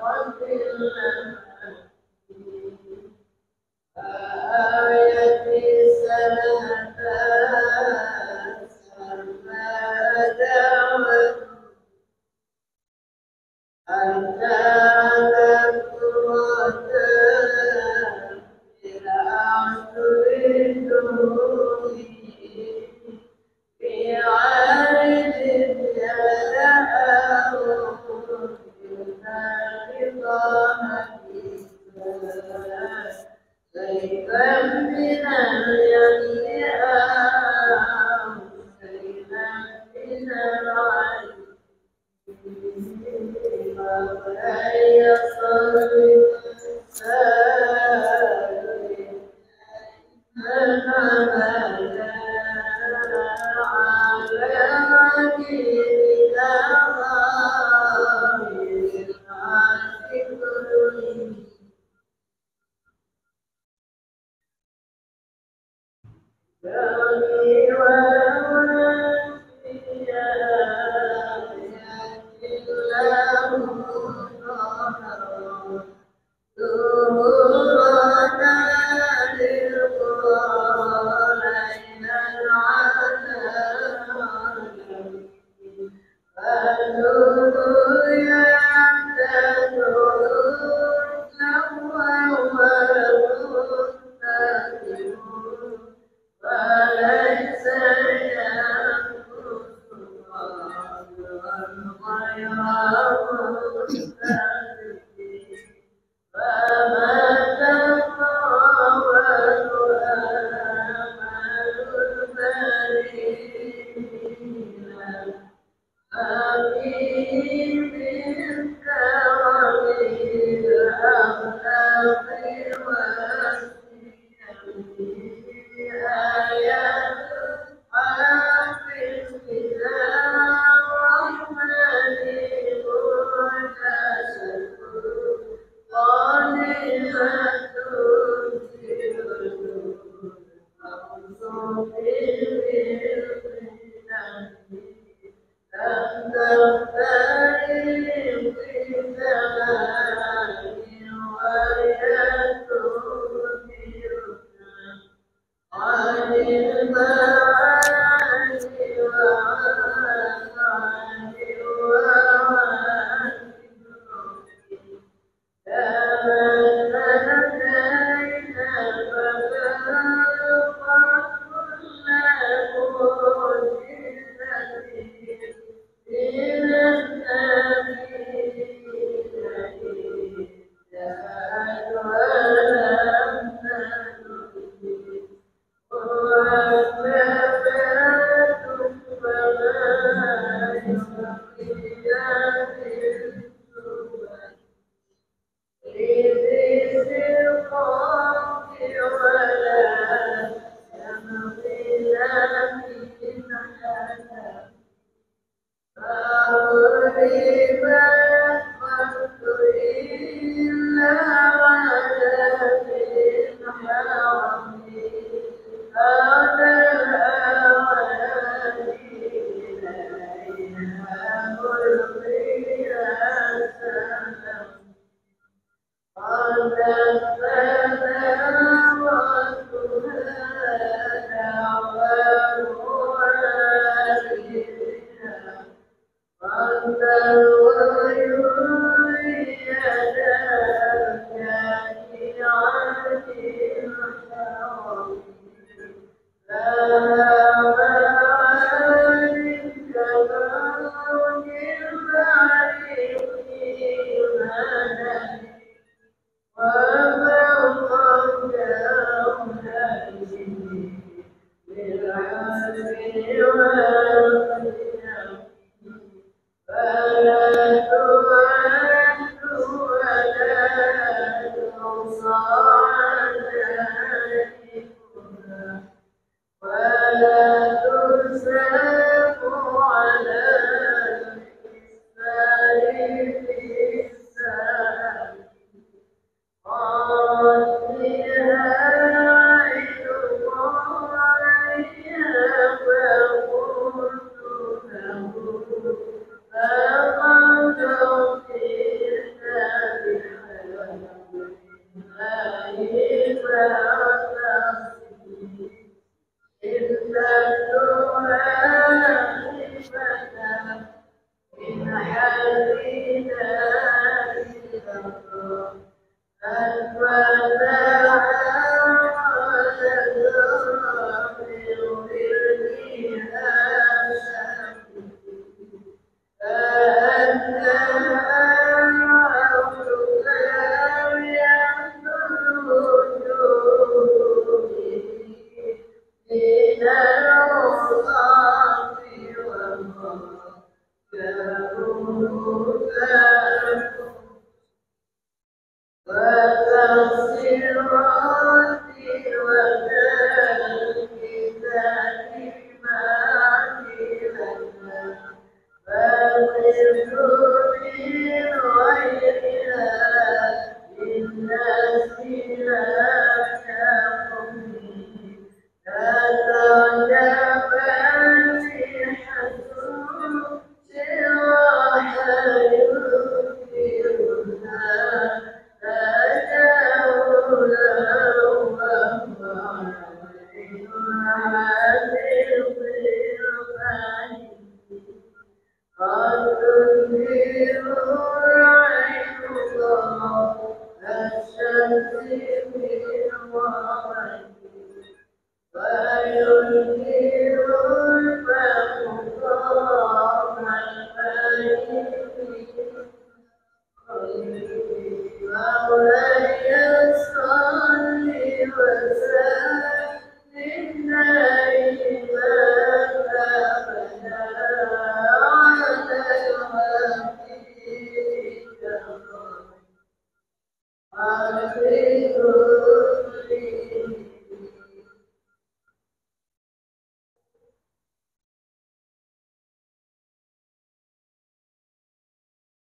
Amen.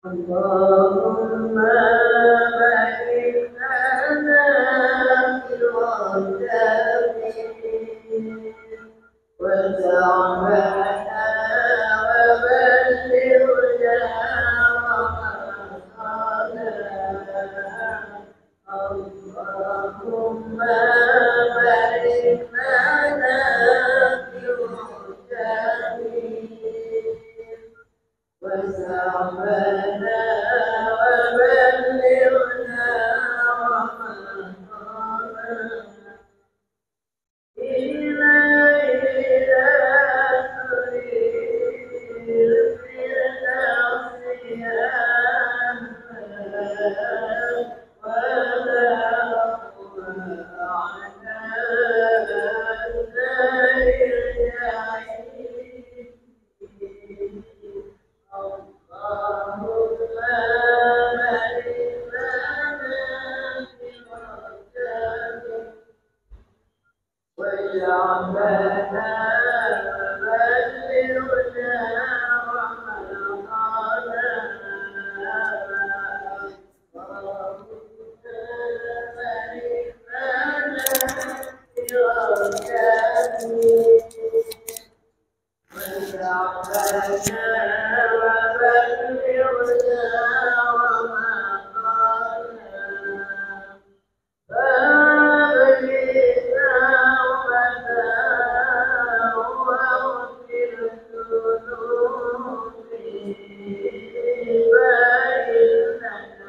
اللهم بارك لنا في الغداء وجعلنا وبلغنا رمضان. اللهم بارك لنا في الغداء وسعنا وبلغنا رمضان. إلينا تريد الفردوس ولا أطمعنا النار الجحيم. اللهم بارك لنا في الغداء واجعلنا بلغنا رمضان. اللهم بارك لنا في الغداء وجعلنا وبلغنا رمضان. فابلغنا ربنا واغفر ذنوبي فإنك غافر ذنب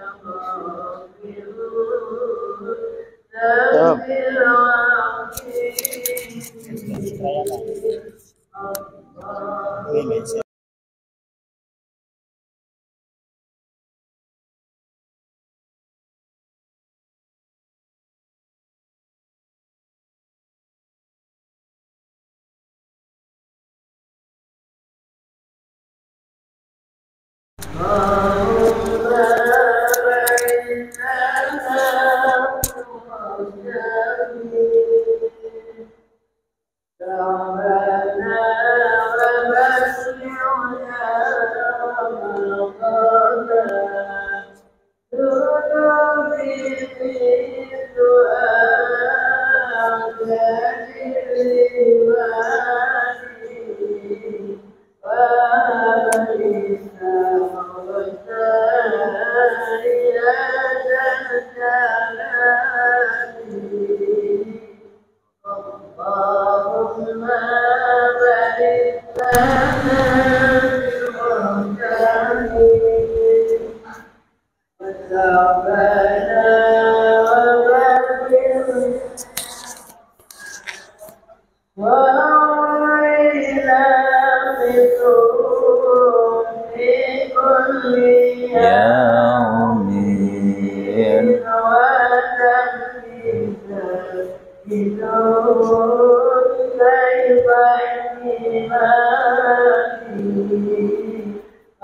العظيم.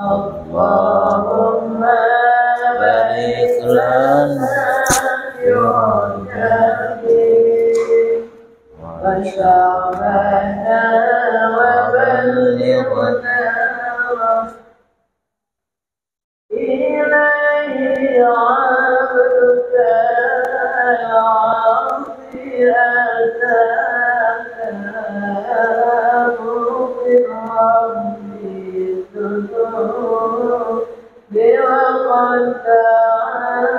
اللهم بارك لنا في رجبه وشعبنا وبلغنا إليه عبدك العاصي أتاك مقرا بالذنوب وقد دعانا.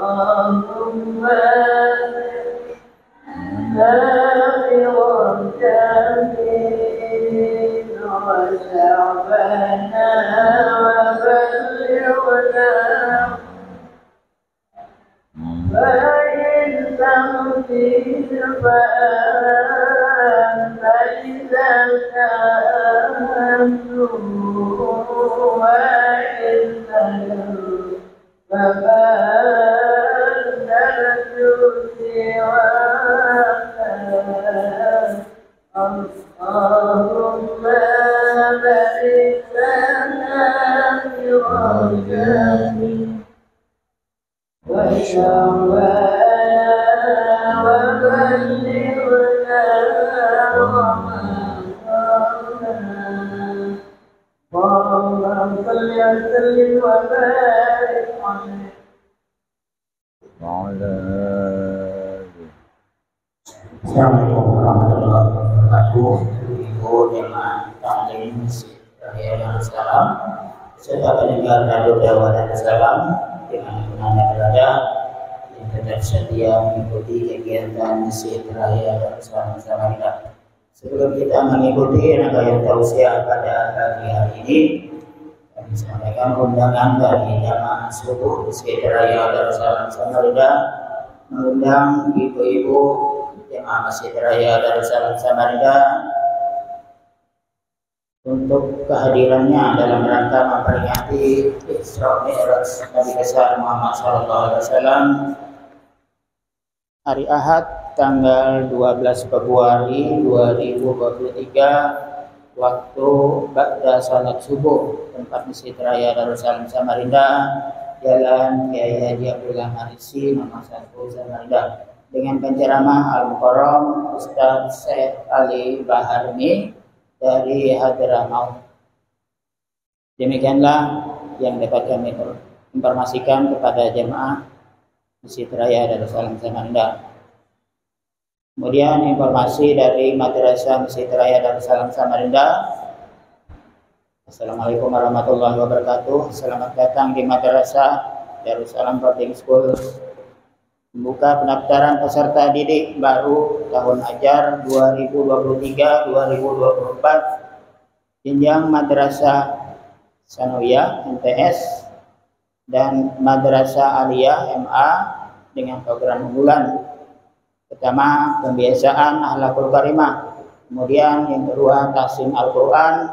اللهم غافر الجميل وشعبنا وبلغنا فإن تغفر فأنت إذا كنت علم له فما نرجو سواك اللهم بارك لنا برجائك وشوانا وبلغنا رمضان اللهم صل وسلم وبارك عليه وعلى Assalamualaikum warahmatullahi wabarakatuh. Ibu jemaah taklim yang salam, serta pendengar radio Dakwah Darussalam dimanapun Anda berada, yang tetap setia mengikuti kegiatan Masjid Raya Darussalam Samarinda. Sebelum kita mengikuti rangkaian tausiah pada pagi hari ini, kami sampaikan undangan dari jamaah subuh Masjid Raya Darussalam Samarinda mengundang ibu-ibu jemaah Masjid Raya Darussalam Samarinda untuk kehadirannya dalam rangka memperingati Isra Mi'raj Nabi besar Muhammad SAW hari Ahad tanggal 12 Februari 2023 waktu ba'da salat subuh, tempat Masjid Raya Darussalam Samarinda, Jalan Kiai Haji Abdullah Marisi nomor 1 Samarinda, dengan penceramah Al-Mukarram Ustaz Syekh Ali Baharmi dari Hadramaut. Demikianlah yang dapat kami informasikan kepada jemaah Masjid Raya Darussalam Samarinda. Kemudian informasi dari Madrasah Masjid Raya Darussalam Samarinda. Assalamualaikum warahmatullahi wabarakatuh. Selamat datang di Madrasah Darussalam Boarding School. Membuka pendaftaran peserta didik baru tahun ajar 2023-2024 jenjang Madrasah Sanawiyah MTS dan Madrasah Aliyah MA dengan program unggulan. Pertama, pembiasaan akhlakul karimah. Kemudian yang kedua, tahsin Al-Quran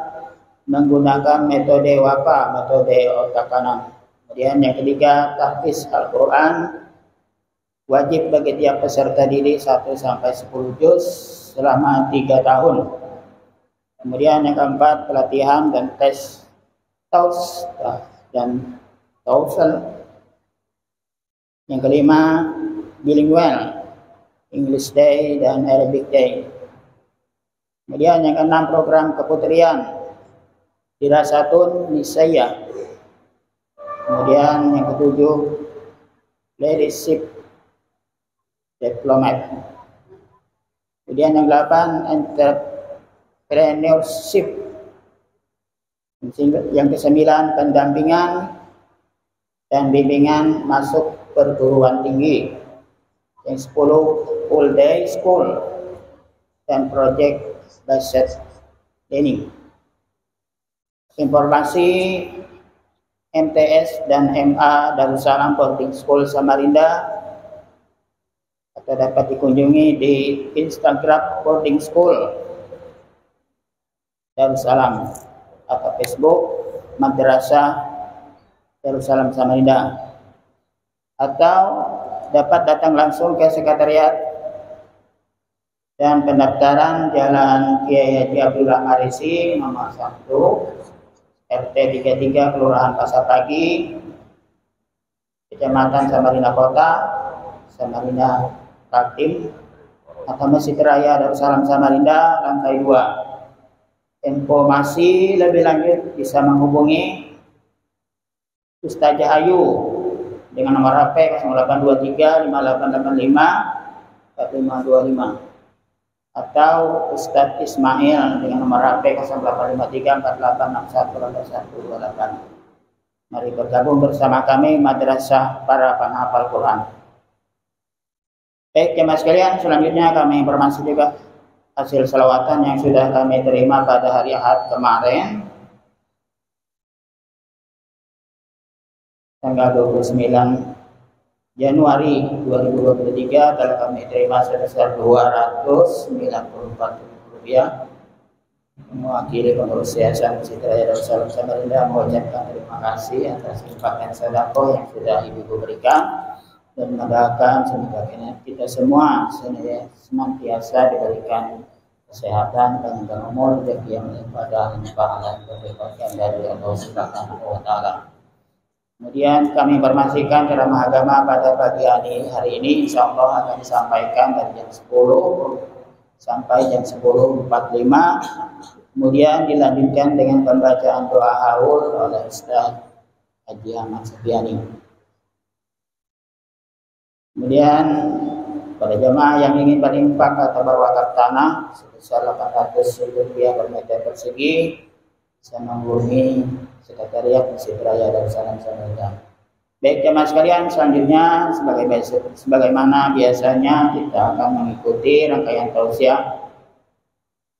menggunakan metode WAPA, metode otak kanan. Kemudian yang ketiga, tahfiz Al-Quran wajib bagi tiap peserta didik 1 sampai 10 juz selama 3 tahun. Kemudian yang keempat, pelatihan dan tes TOEFL dan TOEFL. Yang kelima, bilingual, English Day dan Arabic Day. Kemudian yang keenam, program keputrian, dirasatun nisaya. Kemudian yang ketujuh, leadership diplomat. Kemudian yang 8, entrepreneurship. Yang ke-9, pendampingan dan bimbingan masuk perguruan tinggi. Yang 10, full day school dan project based learning. Informasi MTS dan MA Darussalam Boarding School Samarinda atau dapat dikunjungi di Instagram Boarding School Darussalam atau Facebook Madrasah Darussalam Samarinda, atau dapat datang langsung ke sekretariat dan pendaftaran Jalan Kiai Haji Abdullah Marisi nomor 1 RT 33 Kelurahan Pasar Pagi, Kecamatan Samarinda Kota, Samarinda Kaltim, atau Masjid Raya Darussalam Samarinda lantai 2. Informasi lebih lanjut bisa menghubungi Ustazah Ayu dengan nomor HP 0823 5885 4525 atau Ustadz Ismail dengan nomor HP 0853 4861 Mari bergabung bersama kami Madrasah para penghafal Quran. Baik jemaah sekalian, selanjutnya kami informasi juga hasil selawatan yang sudah kami terima pada hari Ahad kemarin tanggal 29 Januari 2023 telah kami terima sebesar Rp294.000 mewakili pengurus Yayasan Masjid Raya Darussalam Samarinda mengucapkan terima kasih atas infak dan sedekah yang sudah Ibu berikan dan mendoakan semoga kita semua senantiasa diberikan kesehatan, panjang umur, rezeki yang melimpah dan pahala berlipat dari Allah Subhanahu wa taala. Kemudian kami informasikan ceramah agama pada pagi hari ini insya Allah akan disampaikan dari jam 10 sampai jam 10.45. Kemudian dilanjutkan dengan pembacaan doa haul oleh Ustaz Haji Ahmad Setiani. Kemudian pada jemaah yang ingin berinfak atau berwakaf tanah sebesar 800 rupiah per meter persegi bisa menghubungi Sekretariat Masjid Raya Darussalam Samarinda. Baik jemaah sekalian, selanjutnya sebagaimana biasanya kita akan mengikuti rangkaian tausiah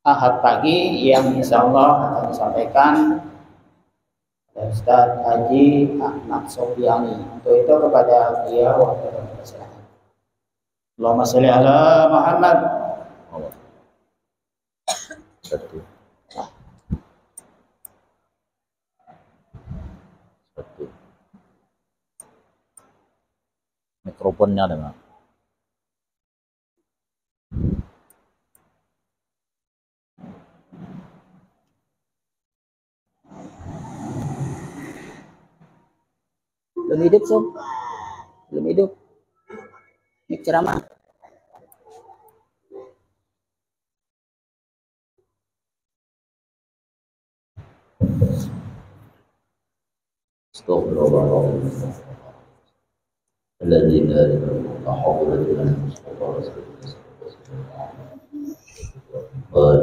Ahad pagi yang insya Allah akan disampaikan oleh Ustaz Haji Ahmad Sofiani. Untuk itu kepada beliau waktu bersilakan. Allahumma sholli ala Muhammad. Satu. Mikrofonnya ada nggak? Belum hidup, Sob. Belum hidup. Ini ceramah. Astagfirullahaladzim. الذي لا حول ولا قوة إلا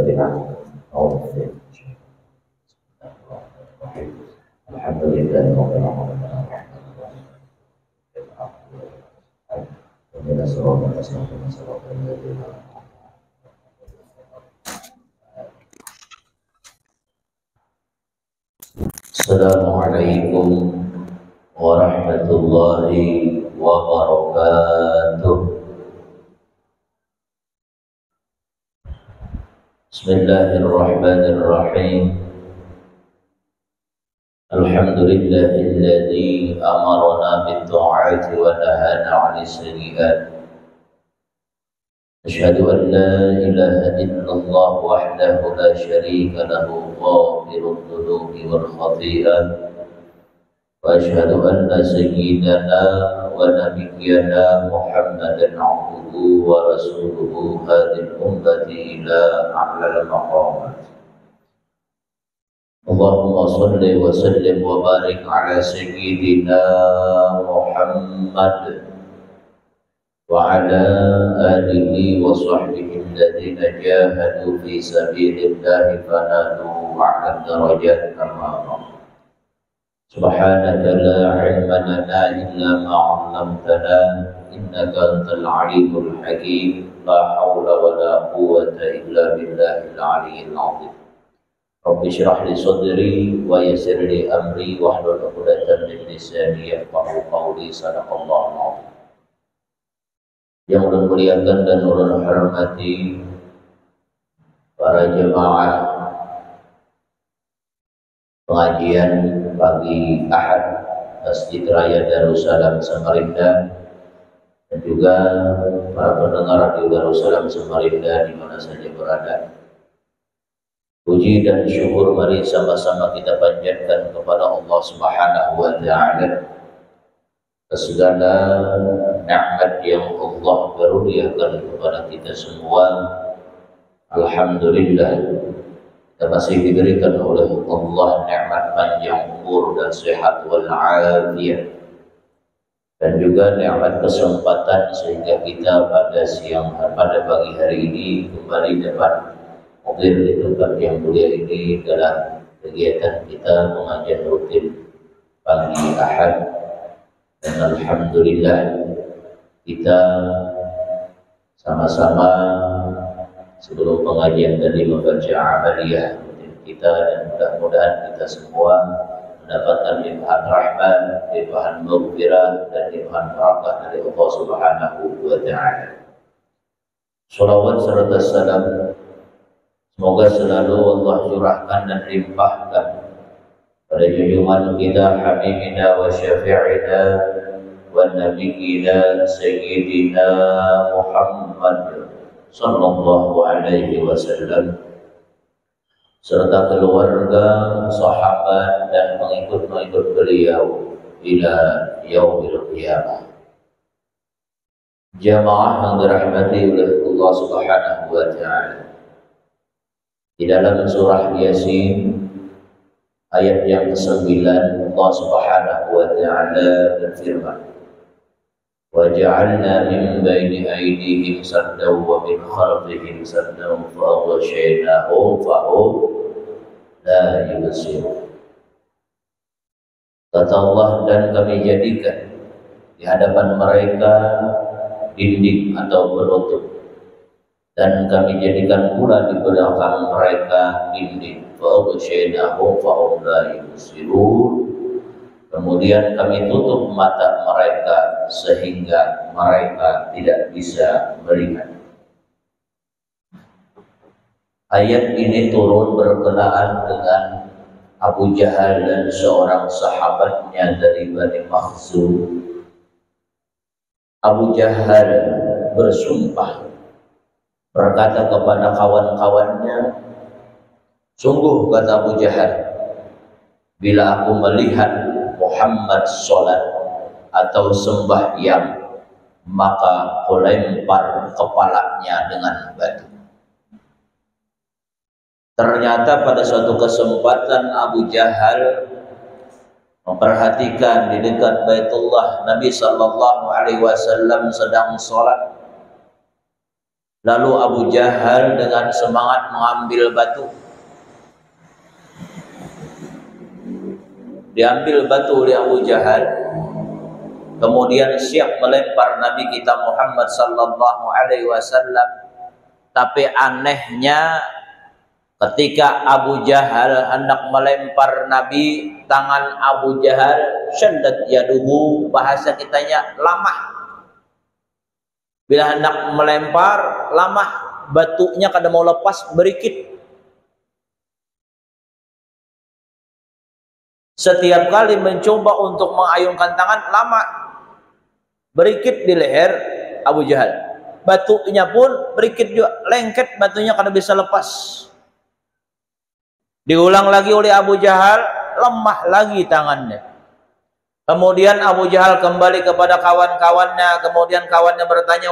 بالله. الحمد لله رب العالمين. ومن الصراط المستقيم صراط الذين السلام عليكم ورحمة الله وبركاته. بسم الله الرحمن الرحيم. الحمد لله الذي أمرنا بالطاعات ونهانا عن السيئات. أشهد أن لا إله إلا الله وحده لا شريك له غافر الذنوب والخطيئات. وأشهد أن سيدنا ونبينا محمدا عبده ورسوله هذه الأمة إلى أعلى المقامات. اللهم صل وسلم وبارك على سيدنا محمد وعلى آله وصحبه الذين جاهدوا في سبيل الله فنالوا أعلى الدرجات. أما بعد، سبحانك لا علم لنا إلا ما علمتنا إنك أنت العليم الحكيم. لا حول ولا قوة إلا بالله العلي العظيم. رب اشرح لي صدري ويسر لي أمري واحلل عقدة من لساني يفقهوا قولي. صدق الله العظيم. Yang ulun muliakan dan ulun hormati para jemaah pengajian pagi Ahad Masjid Raya Darussalam Samarinda dan juga para pendengar Radio Darussalam Samarinda di mana saja berada. Puji dan syukur mari sama-sama kita panjatkan kepada Allah Subhanahu wa taala segala nikmat yang Allah karuniakan kepada kita semua. Alhamdulillah, kita masih diberikan oleh Allah nikmat panjang umur dan sehat wal afiyah, dan juga nikmat kesempatan sehingga kita pada pagi hari ini kembali dapat hadir di tempat yang mulia ini dalam kegiatan kita pengajian rutin pagi Ahad. Dan alhamdulillah kita sama-sama sebelum pengajian tadi membaca amaliyah rutin kita, dan mudah-mudahan kita semua mendapatkan limpahan rahmat, limpahan maghfirah dan limpahan barakah dari Allah Subhanahu wa taala. Shalawat serta salam Semoga selalu Allah curahkan dan limpahkan pada junjungan kita Habibina wa Syafi'ina wa Nabiyina Sayyidina Muhammad sallallahu alaihi wasallam serta keluarga, sahabat dan pengikut-pengikut beliau ila yaumil qiyamah. Jamaah yang dirahmati oleh Allah Subhanahu wa taala. Di dalam surah Yasin ayat yang ke-9 Allah Subhanahu wa taala berfirman, "Wa ja'alna min baini aydihim saddan wa min khalfihim saddan fa aghshaynahum fa hum la yubsirun." Kata Allah, dan kami jadikan di hadapan mereka dinding atau penutup, dan kami jadikan pula di belakang mereka dinding. Fa'ughshaynahum fahum la yubsirun. Kemudian kami tutup mata mereka sehingga mereka tidak bisa melihat. Ayat ini turun berkenaan dengan Abu Jahal dan seorang sahabatnya dari Bani Makhzum. Abu Jahal bersumpah, berkata kepada kawan-kawannya, "Sungguh," kata Abu Jahal, "bila aku melihat Muhammad sholat atau sembahyang, maka aku lempar kepalanya dengan batu." Ternyata pada suatu kesempatan Abu Jahal memperhatikan di dekat Baitullah Nabi sallallahu alaihi wasallam sedang sholat. Lalu Abu Jahal dengan semangat mengambil batu. Diambil batu oleh Abu Jahal, kemudian siap melempar Nabi kita Muhammad sallallahu alaihi wasallam. Tapi anehnya, ketika Abu Jahal hendak melempar Nabi, tangan Abu Jahal syaddat yaduhu, bahasa kitanya lamah. Bila hendak melempar, lamah, batunya kada mau lepas, berikit. Setiap kali mencoba untuk mengayunkan tangan, lama, berikit di leher Abu Jahal. Batunya pun berikit juga, lengket, batunya kada bisa lepas. Diulang lagi oleh Abu Jahal, lemah lagi tangannya. Kemudian Abu Jahal kembali kepada kawan-kawannya. Kemudian kawannya bertanya,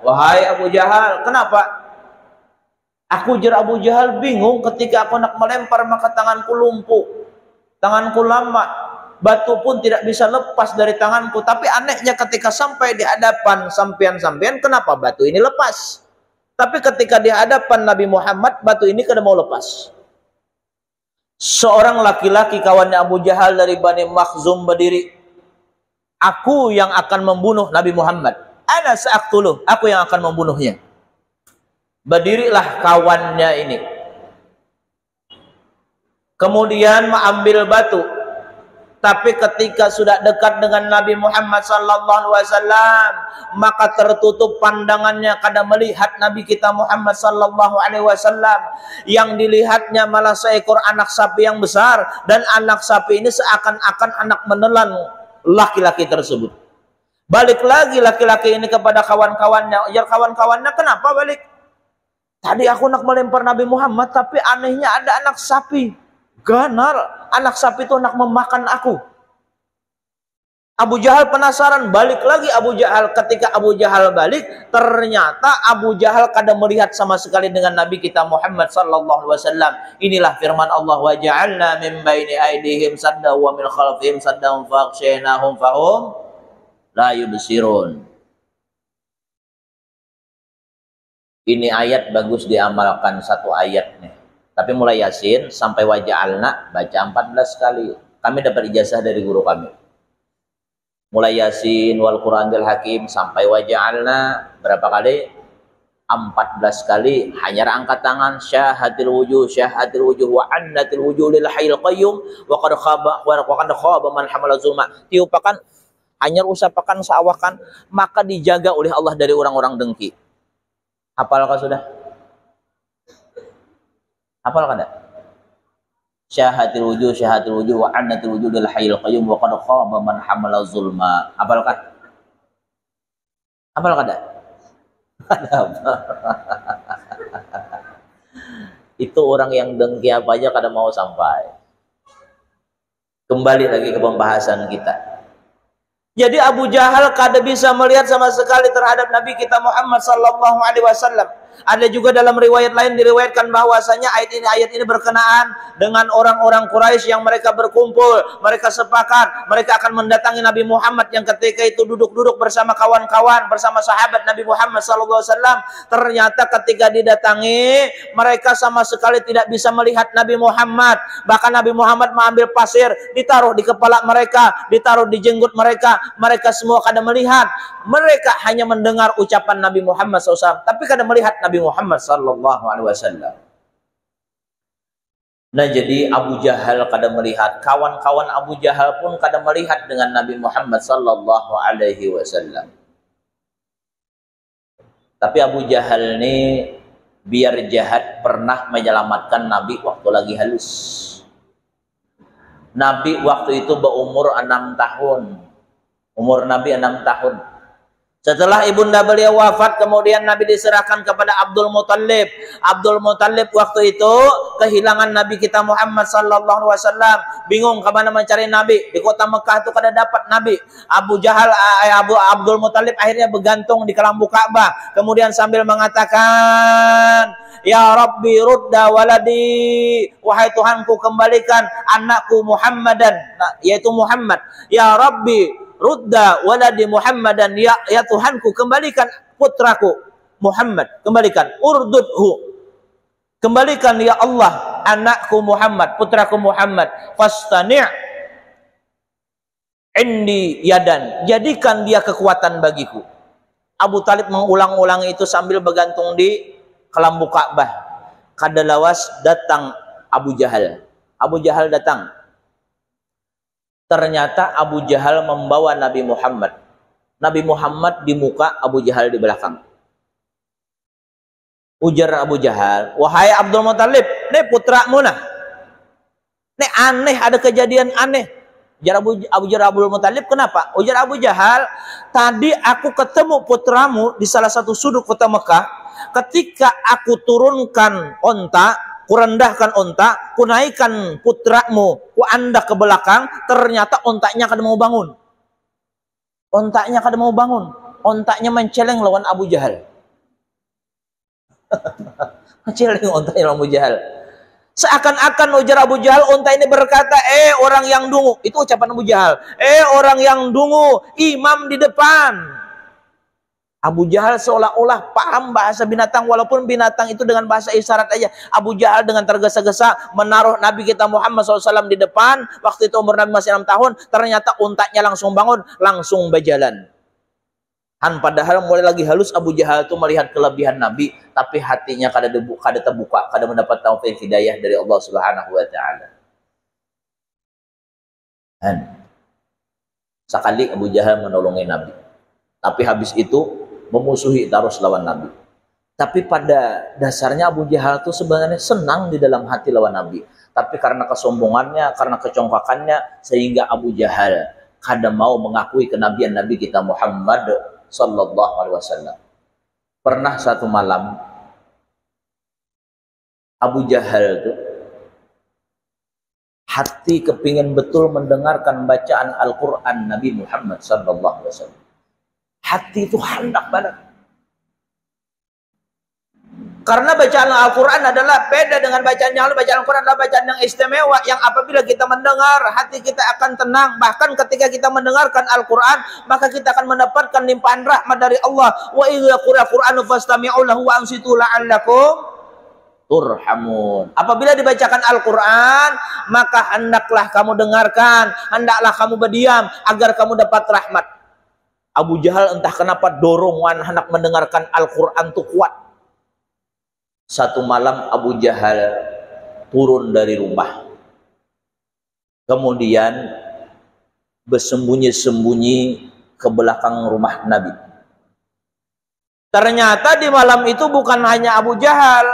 "Wahai Abu Jahal, kenapa?" "Aku," jar Abu Jahal, "bingung ketika aku nak melempar maka tanganku lumpuh. Tanganku lama. Batu pun tidak bisa lepas dari tanganku. Tapi anehnya ketika sampai di hadapan sampean-sampean, kenapa batu ini lepas? Tapi ketika di hadapan Nabi Muhammad, batu ini kada mau lepas." Seorang laki-laki kawannya Abu Jahal dari Bani Makhzum berdiri, "Aku yang akan membunuh Nabi Muhammad. Ana sa'aqtuluh, aku yang akan membunuhnya." Berdirilah kawannya ini. Kemudian mengambil batu. Tapi ketika sudah dekat dengan Nabi Muhammad sallallahu alaihi wasallam, maka tertutup pandangannya, kada melihat Nabi kita Muhammad sallallahu alaihi wasallam. Yang dilihatnya malah seekor anak sapi yang besar, dan anak sapi ini seakan-akan anak menelan laki-laki tersebut. Balik lagi laki-laki ini kepada kawan-kawannya. Ya kawan-kawannya, "Kenapa balik? Tadi aku nak melempar Nabi Muhammad, tapi anehnya ada anak sapi. Ganar, anak sapi itu nak memakan aku." Abu Jahal penasaran, balik lagi Abu Jahal. Ketika Abu Jahal balik, ternyata Abu Jahal kada melihat sama sekali dengan Nabi kita Muhammad sallallahu alaihi wasallam. Inilah firman Allah, "Wa ja'alna min baini aydihim saddan wa min khalfihim saddan faghshaynahum fahum la yubsirun." Ini ayat bagus diamalkan, satu ayat nih. Tapi mulai Yasin sampai wa ja'alna baca 14 kali. Kami dapat ijazah dari guru kami. Mulai Yasin wal Quranil Hakim sampai wa ja'alna berapa kali? 14 kali. Hanya angkat tangan, syahatil wujuh wa annatil wujuh lil hayyil qayyum wa qad khaba man hamala zulma. Tiupakan, hanya usapakan seawakan, maka dijaga oleh Allah dari orang-orang dengki. Apalkah sudah? Hafal kada? Syahatil wujuh wa annatil wujudil hayyul qayyum wa qad khaba man hamala zulma. Hafal kan? Hafal kada? Itu orang yang dengki apa aja kada mau sampai. Kembali lagi ke pembahasan kita. Jadi Abu Jahal kada bisa melihat sama sekali terhadap Nabi kita Muhammad sallallahu alaihi wasallam. Ada juga dalam riwayat lain diriwayatkan bahwasanya ayat ini berkenaan dengan orang-orang Quraisy yang mereka berkumpul, mereka sepakat, mereka akan mendatangi Nabi Muhammad yang ketika itu duduk-duduk bersama kawan-kawan, bersama sahabat Nabi Muhammad SAW. Ternyata ketika didatangi, mereka sama sekali tidak bisa melihat Nabi Muhammad. Bahkan Nabi Muhammad mengambil pasir, ditaruh di kepala mereka, ditaruh di jenggot mereka. Mereka semua kada melihat. Mereka hanya mendengar ucapan Nabi Muhammad SAW, tapi kada melihat Nabi Muhammad sallallahu alaihi wasallam. Nah, jadi Abu Jahal kada melihat, kawan-kawan Abu Jahal pun kada melihat dengan Nabi Muhammad sallallahu alaihi wasallam. Tapi Abu Jahal ini biar jahat pernah menyelamatkan Nabi waktu lagi halus. Nabi waktu itu berumur 6 tahun. Umur Nabi 6 tahun. Setelah ibunda beliau wafat, kemudian Nabi diserahkan kepada Abdul Muttalib. Abdul Muttalib waktu itu kehilangan Nabi kita Muhammad sallallahu alaihi wasallam, bingung kemana mencari Nabi. Di kota Mekah itu kada dapat Nabi. Abdul Muttalib akhirnya bergantung di kelambu Ka'bah, kemudian sambil mengatakan, "Ya Rabbi rudda waladi," wahai Tuhanku kembalikan anakku Muhammadan, yaitu Muhammad. Ya Rabbi rudda waladi Muhammadan, ya Tuhanku kembalikan putraku Muhammad, kembalikan urdudhu, kembalikan ya Allah anakku Muhammad, putraku Muhammad. Fastani' indi yadan, jadikan dia kekuatan bagiku. Abu Talib mengulang-ulang itu sambil bergantung di kelambu Ka'bah. Kada lawas datang Abu Jahal. Abu Jahal datang. Ternyata Abu Jahal membawa Nabi Muhammad. Nabi Muhammad di muka, Abu Jahal di belakang. Ujar Abu Jahal, "Wahai Abdul Muttalib, ini putramu nah. Ini aneh, ada kejadian aneh." Ujar Abdul Muttalib, "Kenapa?" Ujar Abu Jahal, "Tadi aku ketemu putramu di salah satu sudut kota Mekah. Ketika aku turunkan onta, kurendahkan onta, kunaikkan putramu, ku anda ke belakang, ternyata ontaknya kada mau bangun. Ontaknya kada mau bangun. Ontaknya menceleng lawan Abu Jahal." Menceleng ontaknya lawan Abu Jahal. Seakan-akan ujar Abu Jahal, onta ini berkata, orang yang dungu. Itu ucapan Abu Jahal. Orang yang dungu, imam di depan. Abu Jahal seolah-olah paham bahasa binatang, walaupun binatang itu dengan bahasa isyarat aja. Abu Jahal dengan tergesa-gesa menaruh Nabi kita Muhammad SAW di depan. Waktu itu umur Nabi masih 6 tahun. Ternyata untaknya langsung bangun, langsung berjalan. Padahal mulai lagi halus Abu Jahal itu melihat kelebihan Nabi, tapi hatinya kada terbuka, kada mendapat taufik hidayah dari Allah Subhanahu wa taala. Sekali Abu Jahal menolongi Nabi, tapi habis itu memusuhi terus lawan Nabi. Tapi pada dasarnya Abu Jahal itu sebenarnya senang di dalam hati lawan Nabi. Tapi karena kesombongannya, karena kecongkakannya, sehingga Abu Jahal kada mau mengakui kenabian Nabi kita Muhammad sallallahu alaihi wasallam. Pernah satu malam Abu Jahal itu hati kepingin betul mendengarkan bacaan Al-Quran Nabi Muhammad sallallahu alaihi wasallam. Hati itu hendak banget. Karena bacaan Al-Quran adalah beda dengan bacaan yang lain. Bacaan Al-Quran adalah bacaan yang istimewa, yang apabila kita mendengar, hati kita akan tenang. Bahkan ketika kita mendengarkan Al-Quran, maka kita akan mendapatkan limpahan rahmat dari Allah. Wa idza quri'a Qur'anu fastami'u lahu wa ansitu la'allakum turhamun. Apabila dibacakan Al-Quran, maka hendaklah kamu dengarkan, hendaklah kamu berdiam agar kamu dapat rahmat. Abu Jahal entah kenapa dorongan hendak mendengarkan Al-Quran itu kuat. Satu malam Abu Jahal turun dari rumah, kemudian bersembunyi-sembunyi ke belakang rumah Nabi. Ternyata di malam itu bukan hanya Abu Jahal,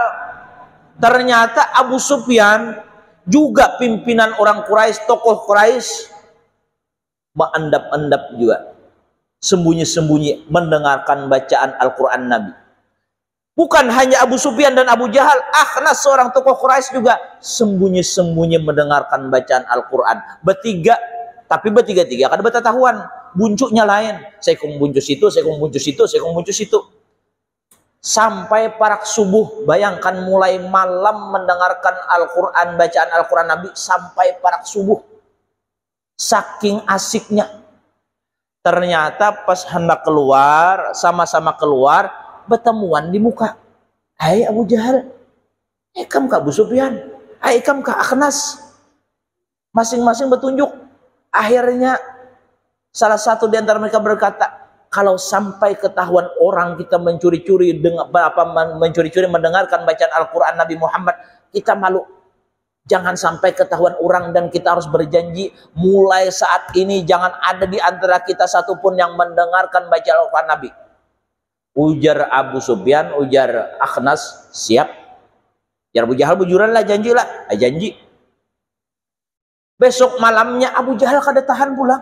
Ternyata Abu Sufyan juga pimpinan orang Quraisy, tokoh Quraisy, mengandap-andap juga, sembunyi-sembunyi mendengarkan bacaan Al-Quran Nabi. Bukan hanya Abu Sufyan dan Abu Jahal, Akhnas seorang tokoh Quraisy juga sembunyi-sembunyi mendengarkan bacaan Al-Quran. Bertiga, tapi bertiga-tiga kan bertahuan, buncuknya lain. Saya kong buncuk situ, saya kong buncuk situ, saya kong buncuk situ. Sampai parak subuh, bayangkan mulai malam mendengarkan Al-Quran, bacaan Al-Quran Nabi, sampai parak subuh. Saking asiknya. Ternyata pas hendak keluar, sama-sama keluar, bertemuan di muka. Hai Abu Jahal, kamu ke Abu Sufyan, hai kamu ke Akhnas. Masing-masing bertunjuk. Akhirnya salah satu di antara mereka berkata, kalau sampai ketahuan orang kita mencuri-curi mendengarkan bacaan Al-Quran Nabi Muhammad, kita malu. Jangan sampai ketahuan orang, dan kita harus berjanji mulai saat ini jangan ada di antara kita satupun yang mendengarkan bacaan Al-Quran Nabi. Ujar Abu Sufyan, ujar Akhnas, siap. Ujar Abu Jahal, bujuran lah, janji lah. Janji. Besok malamnya Abu Jahal kada tahan pulang.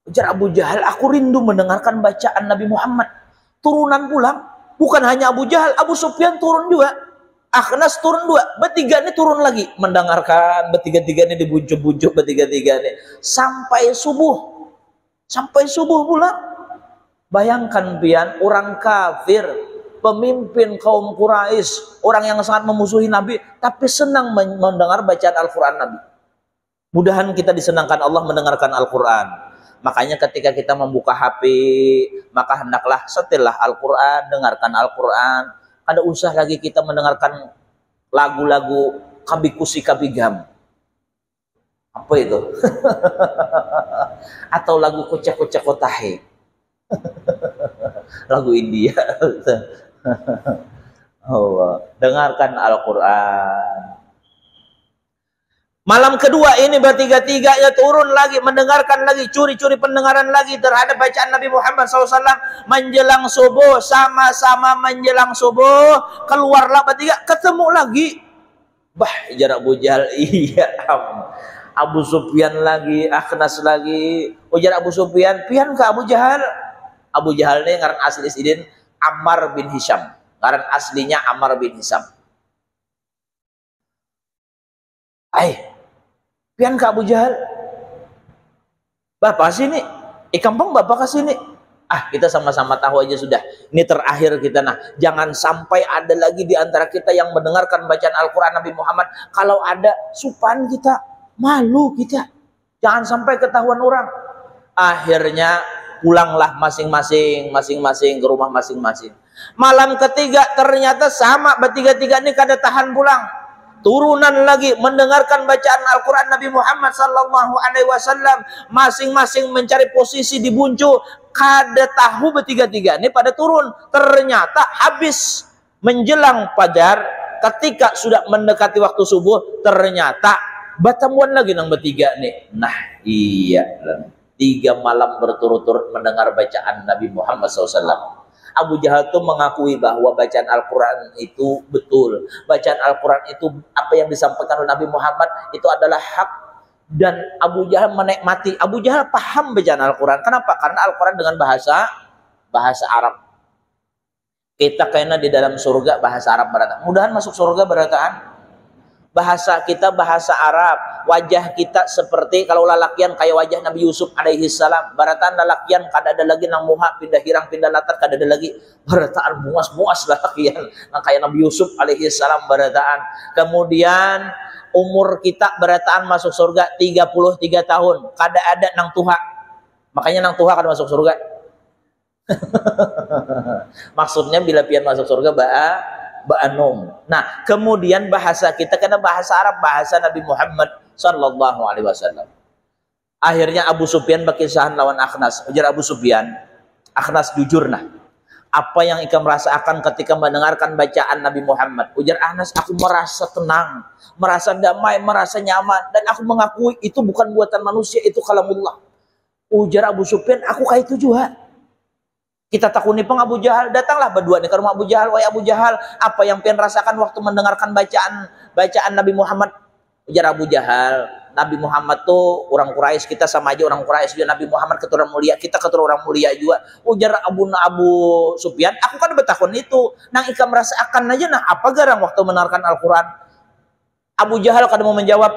Ujar Abu Jahal, aku rindu mendengarkan bacaan Nabi Muhammad. Turunan pulang. Bukan hanya Abu Jahal, Abu Sufyan turun juga. Akhnas turun dua. Bertiga ini turun lagi. Mendengarkan, bertiga-tiga ini dibuncuk-buncuk, bertiga-tiga ini. Sampai subuh. Sampai subuh pulang. Bayangkan pian, orang kafir, pemimpin kaum Quraisy, orang yang sangat memusuhi Nabi, tapi senang mendengar bacaan Al-Quran Nabi. Mudahan kita disenangkan Allah mendengarkan Al-Quran. Makanya ketika kita membuka HP, maka hendaklah setellah Al-Quran, dengarkan Al-Quran. Ada usah lagi kita mendengarkan lagu-lagu kabikusi kabigam. Apa itu? Atau lagu kocak-kocak kotahe. Lagu India. Allah. Dengarkan Al-Quran. Malam kedua ini bertiga-tiganya turun lagi, mendengarkan lagi, curi-curi pendengaran lagi terhadap bacaan Nabi Muhammad SAW. Menjelang subuh, sama-sama menjelang subuh, keluarlah bertiga, ketemu lagi. Jarak Abu Jahal, iya. Abu Sufyan lagi, Akhnas lagi. Ujar Abu Sufyan, pian ke Abu Jahal? Abu Jahal ini ngaran asli Sidin Ammar bin Hisham. Ngaran aslinya Ammar bin Hisham. Pian ke Abu Jahal? Bapak sini. Kampung bapak ke sini. Kita sama-sama tahu aja sudah. Ini terakhir kita. Nah, jangan sampai ada lagi di antara kita yang mendengarkan bacaan Al-Quran Nabi Muhammad. Kalau ada, supan kita. Malu kita. Jangan sampai ketahuan orang. Akhirnya pulanglah masing-masing ke rumah masing-masing. Malam ketiga ternyata sama, bertiga-tiga ini kada tahan pulang. Turunan lagi mendengarkan bacaan Al-Quran Nabi Muhammad SAW. Masing-masing mencari posisi di buncu. Kada tahu bertiga-tiga ini pada turun. Ternyata habis menjelang fajar, ketika sudah mendekati waktu subuh, ternyata bertemuan lagi nang bertiga nih. Nah iya, 3 malam berturut-turut mendengar bacaan Nabi Muhammad SAW. Abu Jahal itu mengakui bahwa bacaan Al-Quran itu betul. Bacaan Al-Quran itu apa yang disampaikan oleh Nabi Muhammad itu adalah hak. Dan Abu Jahal menikmati. Abu Jahal paham bacaan Al-Quran. Kenapa? Karena Al-Quran dengan bahasa Arab. Kita kayaknya di dalam surga bahasa Arab berataan. Mudahan masuk surga berataan. Bahasa kita bahasa Arab, wajah kita seperti kalau lalakian kayak wajah Nabi Yusuf alaihi salam. Barataan lalakian kada ada lagi nang muha pindah hirang pindah latar, kada ada lagi barataan muas lalakian nang kayak Nabi Yusuf alaihi salam barataan. Kemudian umur kita barataan masuk surga 33 tahun, kada ada nang tuha. Makanya nang tuha kada masuk surga. Maksudnya bila pian masuk surga ba'anum. Nah, kemudian bahasa kita karena bahasa Arab, bahasa Nabi Muhammad sallallahu alaihi wasallam. Akhirnya Abu Sufyan berkisahan lawan Akhnas. Ujar Abu Sufyan, Akhnas jujur nah. Apa yang ikam rasakan ketika mendengarkan bacaan Nabi Muhammad? Ujar Akhnas, aku merasa tenang, merasa damai, merasa nyaman, dan aku mengakui itu bukan buatan manusia, itu kalamullah. Ujar Abu Sufyan, aku kayak itu juga. Kita takuni peng Abu Jahal, datanglah berdua nih ke rumah Abu Jahal. Wahai Abu Jahal, apa yang pian rasakan waktu mendengarkan bacaan Nabi Muhammad? Ujar Abu Jahal, Nabi Muhammad tuh orang Quraisy, kita sama aja orang Quraisy juga. Nabi Muhammad keturunan mulia, kita keturunan orang mulia juga. Ujar Abu Sufyan, aku kan bertakun itu. Nang ika merasa akan aja, nah apa garang waktu mendengarkan Al-Quran? Abu Jahal kada mau menjawab,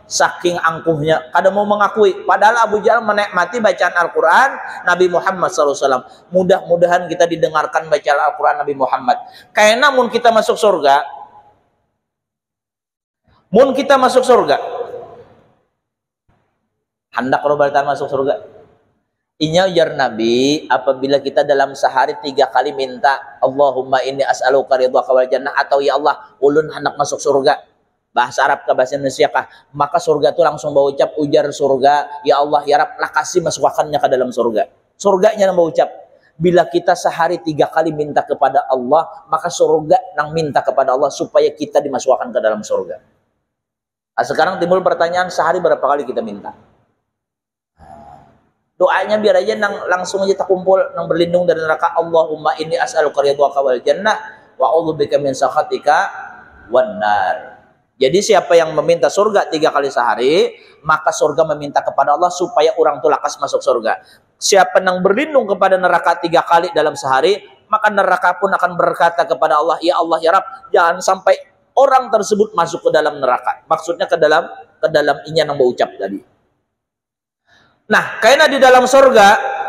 saking angkuhnya, kada mau mengakui. Padahal Abu Jahal menikmati bacaan Al-Quran Nabi Muhammad SAW. Mudah-mudahan kita didengarkan bacaan Al-Quran Nabi Muhammad. Kayak namun kita masuk surga, hendak robaltan masuk surga. Inya ujar Nabi, apabila kita dalam sehari 3 kali minta Allahumma inni as'aluka ridhaka wal jannah, atau ya Allah ulun hendak masuk surga, bahasa Arab ke bahasa Indonesia kah, maka surga itu langsung bawa ucap, ujar surga, ya Allah ya Rab, lah kasih masukkannya ke dalam surga. Surganya nang bawa ucap. Bila kita sehari 3 kali minta kepada Allah, maka surga nang minta kepada Allah supaya kita dimasukkan ke dalam surga. Nah, sekarang timbul pertanyaan, sehari berapa kali kita minta? Doanya biar aja langsung aja tak kumpul, nang berlindung dari neraka. Allahumma inni as'aluka ridhaka wal jannah wa a'udzubika min sakhatika wan nar. Jadi siapa yang meminta surga 3 kali sehari, maka surga meminta kepada Allah supaya orang itu lakas masuk surga. Siapa yang berlindung kepada neraka 3 kali dalam sehari, maka neraka pun akan berkata kepada Allah, ya Allah ya Rab, jangan sampai orang tersebut masuk ke dalam neraka. Maksudnya ke dalam inya yang berucap tadi. Nah, karena di dalam surga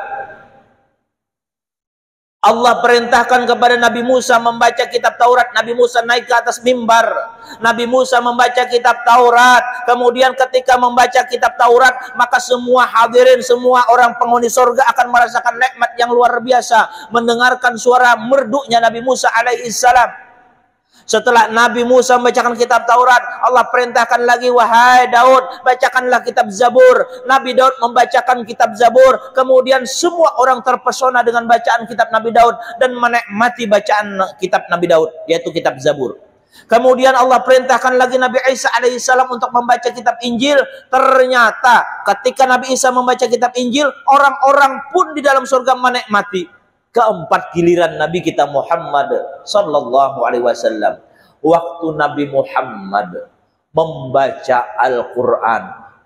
Allah perintahkan kepada Nabi Musa membaca kitab Taurat. Nabi Musa naik ke atas mimbar. Nabi Musa membaca kitab Taurat. Kemudian ketika membaca kitab Taurat, maka semua hadirin, semua orang penghuni surga akan merasakan nikmat yang luar biasa mendengarkan suara merdunya Nabi Musa alaihissalam. Setelah Nabi Musa membacakan kitab Taurat, Allah perintahkan lagi, wahai Daud, bacakanlah kitab Zabur. Nabi Daud membacakan kitab Zabur. Kemudian semua orang terpesona dengan bacaan kitab Nabi Daud dan menikmati bacaan kitab Nabi Daud, yaitu kitab Zabur. Kemudian Allah perintahkan lagi Nabi Isa alaihissalam untuk membaca kitab Injil. Ternyata ketika Nabi Isa membaca kitab Injil, orang-orang pun di dalam surga menikmati. Keempat giliran Nabi kita Muhammad sallallahu alaihi wasallam. Waktu Nabi Muhammad membaca Al-Quran,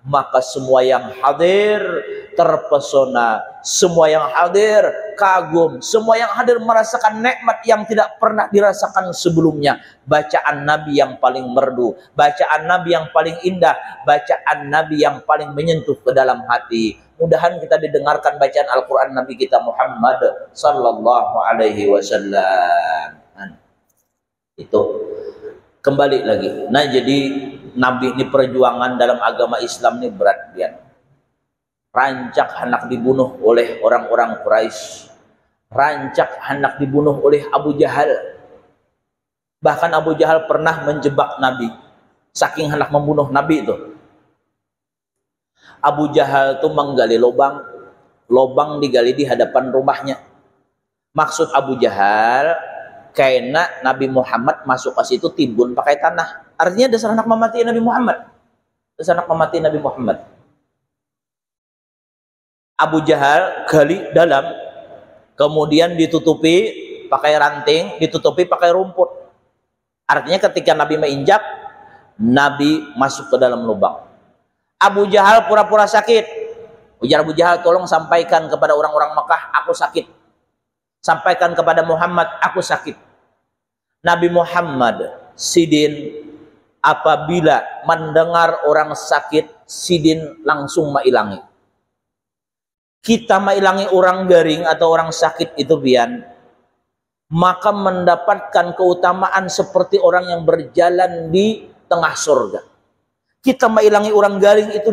maka semua yang hadir terpesona, semua yang hadir kagum, semua yang hadir merasakan nikmat yang tidak pernah dirasakan sebelumnya. Bacaan Nabi yang paling merdu, bacaan Nabi yang paling indah, bacaan Nabi yang paling menyentuh ke dalam hati. Mudahan kita didengarkan bacaan Al-Quran Nabi kita Muhammad sallallahu alaihi wasallam. Itu kembali lagi. Nah, jadi Nabi ini perjuangan dalam agama Islam ini berat dia. Rancak hendak dibunuh oleh orang-orang Quraisy. Rancak hendak dibunuh oleh Abu Jahal. Bahkan Abu Jahal pernah menjebak Nabi. Saking hendak membunuh Nabi itu. Abu Jahal itu menggali lubang. Lubang digali di hadapan rumahnya. Maksud Abu Jahal, karena Nabi Muhammad masuk ke situ timbun pakai tanah. Artinya dasar anak memati Nabi Muhammad. Dasar anak memati Nabi Muhammad. Abu Jahal gali dalam, kemudian ditutupi pakai ranting, ditutupi pakai rumput. Artinya ketika Nabi menginjak, Nabi masuk ke dalam lubang. Abu Jahal pura-pura sakit. Ujar Abu Jahal, tolong sampaikan kepada orang-orang Mekah, aku sakit. Sampaikan kepada Muhammad, aku sakit. Nabi Muhammad sidin, apabila mendengar orang sakit, sidin langsung mailangi. Kita mailangi orang garing atau orang sakit itu bian, maka mendapatkan keutamaan seperti orang yang berjalan di tengah surga. Kita mailangi orang garing itu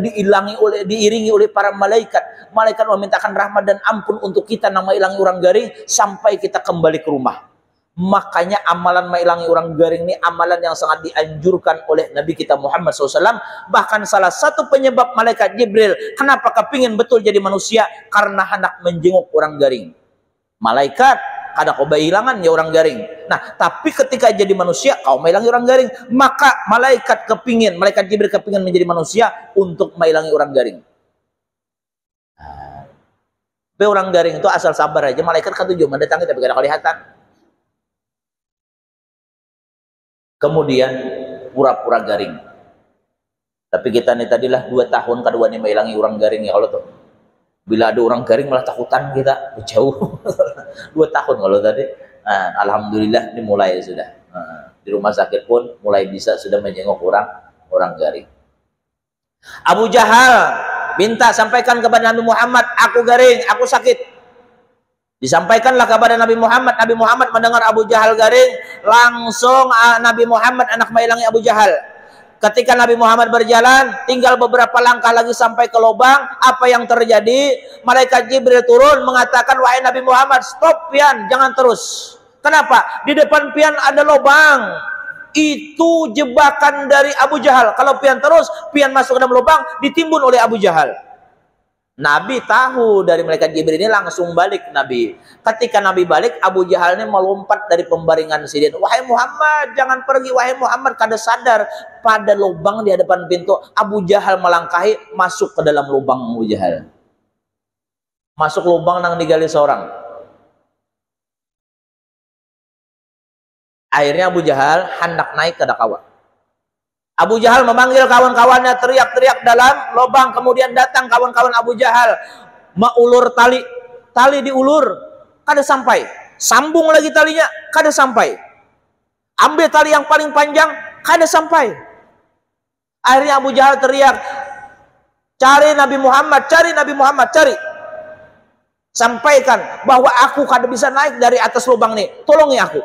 diiringi oleh para malaikat. Malaikat memintakan rahmat dan ampun untuk kita nama ilangi orang garing sampai kita kembali ke rumah. Makanya amalan mailangi orang garing ini amalan yang sangat dianjurkan oleh Nabi kita Muhammad SAW. Bahkan salah satu penyebab malaikat Jibril kenapa kepingin betul jadi manusia, karena hendak menjenguk orang garing. Malaikat kada kau hilangan ya orang garing. Nah, tapi ketika jadi manusia kau mailangi orang garing, maka malaikat Jibril kepingin menjadi manusia untuk mailangi orang garing. Tapi orang garing itu asal sabar aja, malaikat kan tujuh mendatangi tapi gak ada kelihatan. Kemudian pura-pura garing. Tapi kita nih tadilah 2 tahun kedua nih menghilangi orang garing ya kalau tuh. Bila ada orang garing malah takutan kita jauh. 2 tahun kalau tadi. Nah, alhamdulillah dimulai sudah. Di rumah sakit pun mulai bisa sudah menjenguk orang garing. Abu Jahal minta sampaikan kepada Nabi Muhammad, aku garing, aku sakit. Disampaikanlah kepada Nabi Muhammad. Nabi Muhammad mendengar Abu Jahal garing, langsung Nabi Muhammad anak menghilangi Abu Jahal. Ketika Nabi Muhammad berjalan, tinggal beberapa langkah lagi sampai ke lubang. Apa yang terjadi? Malaikat Jibril turun mengatakan, wahai Nabi Muhammad, stop pian, jangan terus. Kenapa? Di depan pian ada lubang. Itu jebakan dari Abu Jahal. Kalau pian terus, pian masuk ke dalam lubang, ditimbun oleh Abu Jahal. Nabi tahu dari malaikat Jibril ini, langsung balik Nabi. Ketika Nabi balik, Abu Jahal ini melompat dari pembaringan sidin. Wahai Muhammad, jangan pergi. Wahai Muhammad, kada sadar pada lubang di hadapan pintu. Abu Jahal melangkahi, masuk ke dalam lubang Abu Jahal. Masuk lubang nang digali seorang. Akhirnya Abu Jahal hendak naik ke dakawat. Abu Jahal memanggil kawan-kawannya, teriak-teriak dalam lubang. Kemudian datang kawan-kawan Abu Jahal, maulur tali. Tali diulur, kada sampai. Sambung lagi talinya, kada sampai. Ambil tali yang paling panjang, kada sampai. Akhirnya Abu Jahal teriak, cari Nabi Muhammad, cari Nabi Muhammad, cari. Sampaikan bahwa aku kada bisa naik dari atas lubang nih, tolongi aku.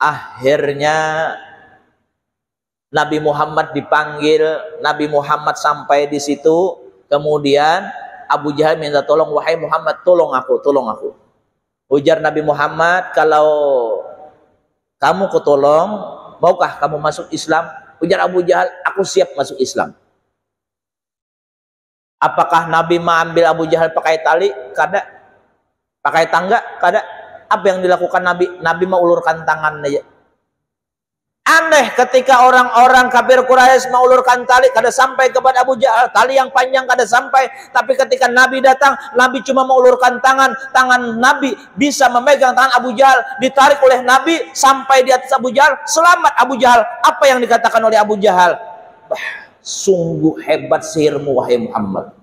Akhirnya Nabi Muhammad dipanggil, Nabi Muhammad sampai di situ, kemudian Abu Jahal minta tolong, wahai Muhammad, tolong aku, tolong aku. Ujar Nabi Muhammad, kalau kamu kutolong, maukah kamu masuk Islam? Ujar Abu Jahal, aku siap masuk Islam. Apakah Nabi mengambil Abu Jahal pakai tali? Kada. Pakai tangga? Kada. Apa yang dilakukan Nabi? Nabi mengulurkan tangan aja. Aneh ketika orang-orang kafir Quraisy mengulurkan tali kada sampai kepada Abu Jahal, tali yang panjang kada sampai. Tapi ketika Nabi datang, Nabi cuma mengulurkan tangan, tangan Nabi bisa memegang tangan Abu Jahal, ditarik oleh Nabi sampai di atas Abu Jahal, selamat Abu Jahal. Apa yang dikatakan oleh Abu Jahal? Sungguh hebat sihirmu wahai Muhammad.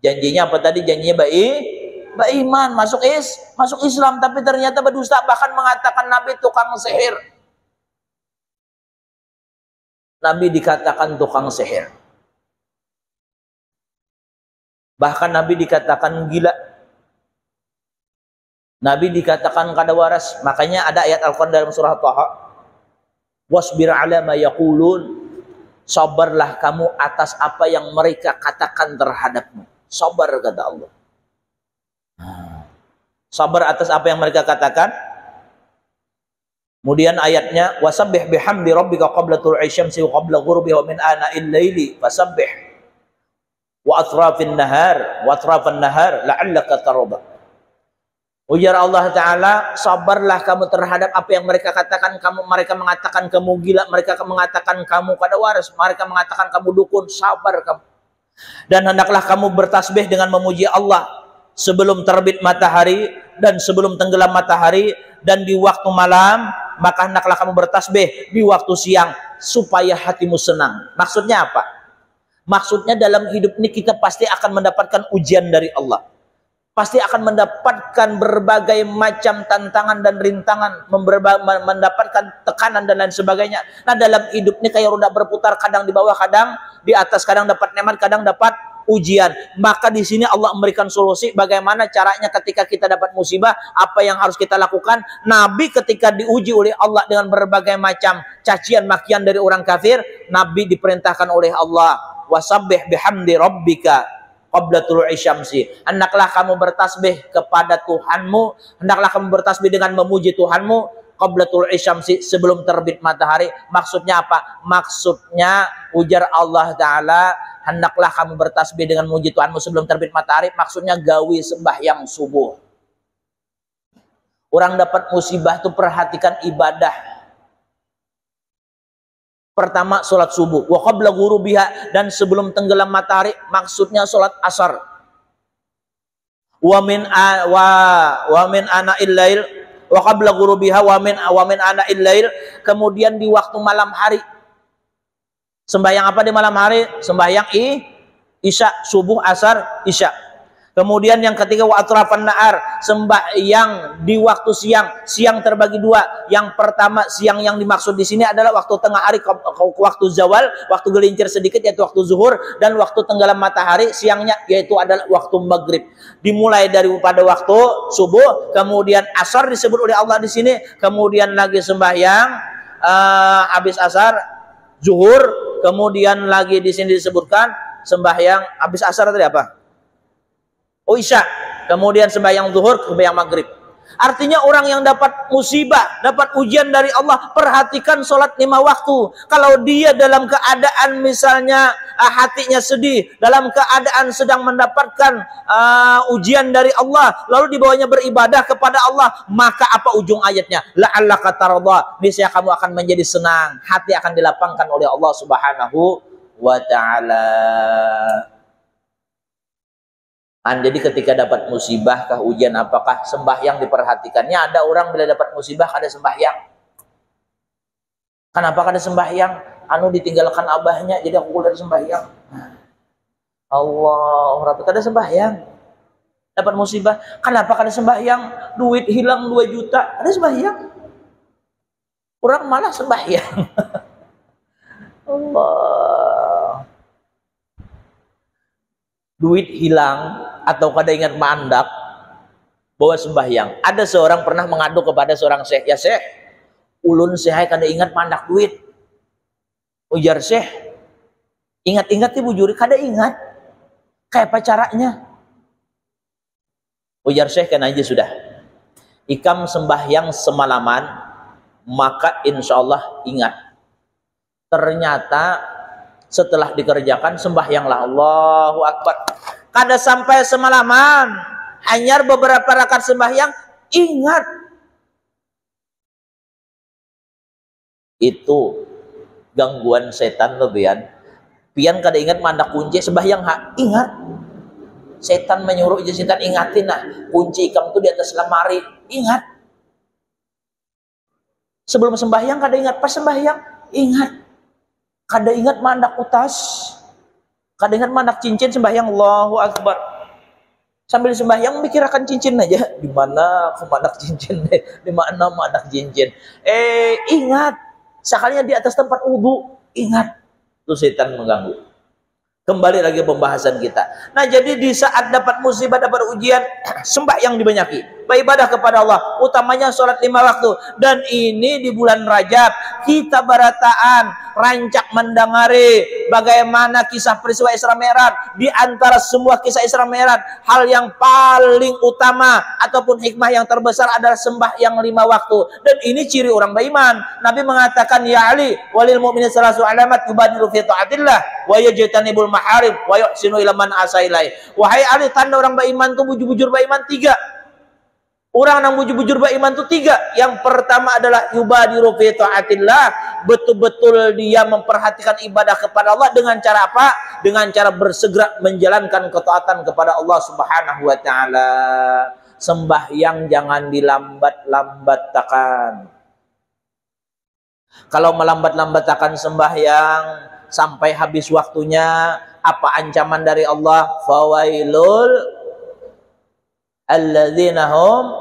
Janjinya apa tadi? Janjinya beriman, masuk Islam, tapi ternyata berdusta, bahkan mengatakan Nabi tukang sihir. Nabi dikatakan tukang sihir. Bahkan Nabi dikatakan gila. Nabi dikatakan kada waras. Makanya ada ayat Al-Quran dalam surah Taha. Wasbir ala ma yaqulun. Sabarlah kamu atas apa yang mereka katakan terhadapmu. Sabar kata Allah. Sabar atas apa yang mereka katakan. Kemudian ayatnya wasabbih bihamdi rabbika qabla tulu'i syamsi wa qabla ghurubiha wa min ana'il laili fasabbih wa atrafin nahar la'allaka tarda. Ujar Allah Ta'ala, sabarlah kamu terhadap apa yang mereka katakan kamu. Mereka mengatakan kamu gila, mereka mengatakan kamu kada waras, mereka mengatakan kamu dukun. Sabar kamu. Dan hendaklah kamu bertasbih dengan memuji Allah sebelum terbit matahari dan sebelum tenggelam matahari, dan di waktu malam. Maka hendaklah kamu bertasbih di waktu siang supaya hatimu senang. Maksudnya apa? Maksudnya dalam hidup ini kita pasti akan mendapatkan ujian dari Allah. Pasti akan mendapatkan berbagai macam tantangan dan rintangan, mendapatkan tekanan dan lain sebagainya. Nah, dalam hidup ini kayak roda berputar, kadang di bawah, kadang di atas, kadang dapat nikmat, kadang dapat ujian. Maka di sini Allah memberikan solusi bagaimana caranya ketika kita dapat musibah, apa yang harus kita lakukan. Nabi ketika diuji oleh Allah dengan berbagai macam cacian makian dari orang kafir, Nabi diperintahkan oleh Allah, wasabbih bihamdi rabbika qabla tulu'i syamsi. Hendaklah kamu bertasbih kepada Tuhanmu, hendaklah kamu bertasbih dengan memuji Tuhanmu qabla tulu'i syamsi, sebelum terbit matahari. Maksudnya apa? Maksudnya ujar Allah Ta'ala, hendaklah kamu bertasbih dengan memuji Tuhanmu sebelum terbit matahari. Maksudnya gawi sembahyang subuh. Orang dapat musibah itu perhatikan ibadah. Pertama sholat subuh, wa qabla ghurubiha, dan sebelum tenggelam matahari, maksudnya sholat asar. wa min ana illail wa qabla ghurubiha wa min ana illail. Kemudian di waktu malam hari. Sembahyang apa di malam hari? Sembahyang isya, subuh, asar, isya. Kemudian yang ketiga wa atrafan nahar, sembahyang di waktu siang. Siang terbagi dua. Yang pertama, siang yang dimaksud di sini adalah waktu tengah hari, waktu zawal, waktu gelincir sedikit yaitu waktu zuhur, dan waktu tenggelam matahari siangnya yaitu adalah waktu maghrib. Dimulai daripada waktu subuh, kemudian asar disebut oleh Allah di sini, kemudian lagi sembahyang habis asar, zuhur, kemudian lagi di sini disebutkan sembahyang habis asar tadi apa? Oh, isya, kemudian sembahyang zuhur, sembahyang maghrib. Artinya orang yang dapat musibah, dapat ujian dari Allah, perhatikan sholat 5 waktu. Kalau dia dalam keadaan misalnya hatinya sedih, dalam keadaan sedang mendapatkan ujian dari Allah, lalu dibawanya beribadah kepada Allah, maka apa ujung ayatnya? La'allaka tardha, niscaya kamu akan menjadi senang, hati akan dilapangkan oleh Allah Subhanahu wa ta'ala. Jadi ketika dapat musibah kah, ujian apakah, sembahyang diperhatikannya. Ada orang bila dapat musibah ada sembahyang. Kenapa ada sembahyang? Anu ditinggalkan abahnya jadi aku kuliah sembahyang. Allah, ada sembahyang. Dapat musibah, kenapa ada sembahyang? Duit hilang 2 juta, ada sembahyang. Orang malah sembahyang. Allah. Duit hilang atau kada ingat mandak, bawa sembahyang. Ada seorang pernah mengadu kepada seorang syekh, ya syekh, ulun syekh kada ingat mandak duit. Ujar syekh, ingat-ingat ibu juri, kada ingat. Kayak apa caranya? Ujar syekh, kan aja sudah. Ikam sembahyang semalaman, maka insya Allah ingat. Ternyata setelah dikerjakan sembahyanglah, Allahu Akbar. Kada sampai semalaman, hanya beberapa rakaat sembahyang, ingat. Itu gangguan setan lebihan. Pian kada ingat mandak kunci sembahyang, ingat. Setan menyuruh aja, setan ingatin, nah kunci ikam tuh di atas lemari, ingat. Sebelum sembahyang kada ingat, pas sembahyang ingat. Kada ingat mandak utas, kada ingat mandak cincin, sembahyang Allahu Akbar. Sambil sembahyang memikirkan cincin aja, di mana aku mandak cincin, di mana mandak cincin. Ingat, sekalinya di atas tempat wudu, ingat. Itu setan mengganggu. Kembali lagi pembahasan kita. Nah, jadi di saat dapat musibah, dapat ujian, sembahyang dibanyaki, beribadah kepada Allah, utamanya sholat 5 waktu. Dan ini di bulan Rajab kita barataan rancak mendengari bagaimana kisah peristiwa Isra Mi'raj. Di antara semua kisah Isra Mi'raj, hal yang paling utama ataupun hikmah yang terbesar adalah sembahyang 5 waktu. Dan ini ciri orang beriman. Nabi mengatakan, ya Ali, walil mu'minin salasu alamat yubadilu fi ta'atillah wa yajtanibul maharib wa yuhsinu ila man asailai. Wahai Ali, tanda orang beriman itu bujur-bujur beriman 3. Orang yang bujur-bujur beriman itu 3. Yang pertama adalah yubadiru fi ta'atillah, betul-betul dia memperhatikan ibadah kepada Allah dengan cara apa? Dengan cara bersegera menjalankan ketaatan kepada Allah Subhanahu wa taala. Sembahyang jangan dilambat-lambatkan. Kalau melambat-lambatkan sembahyang sampai habis waktunya, apa ancaman dari Allah? Fawailul alladzina hum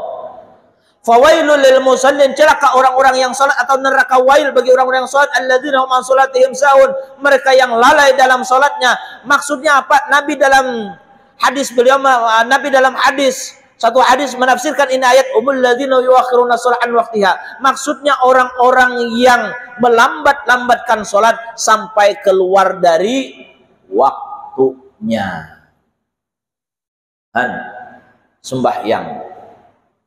fawailul lil musallin, celaka orang-orang yang salat, atau neraka wail bagi orang-orang yang salat, alladzina hum an salatihim sahun, mereka yang lalai dalam salatnya. Maksudnya apa? Nabi dalam hadis beliau, Nabi dalam satu hadis menafsirkan ini ayat, umul ladzina yuakhiruna shalah an waqtiha. Maksudnya orang-orang yang melambat-lambatkan salat sampai keluar dari waktunya. Sembahyang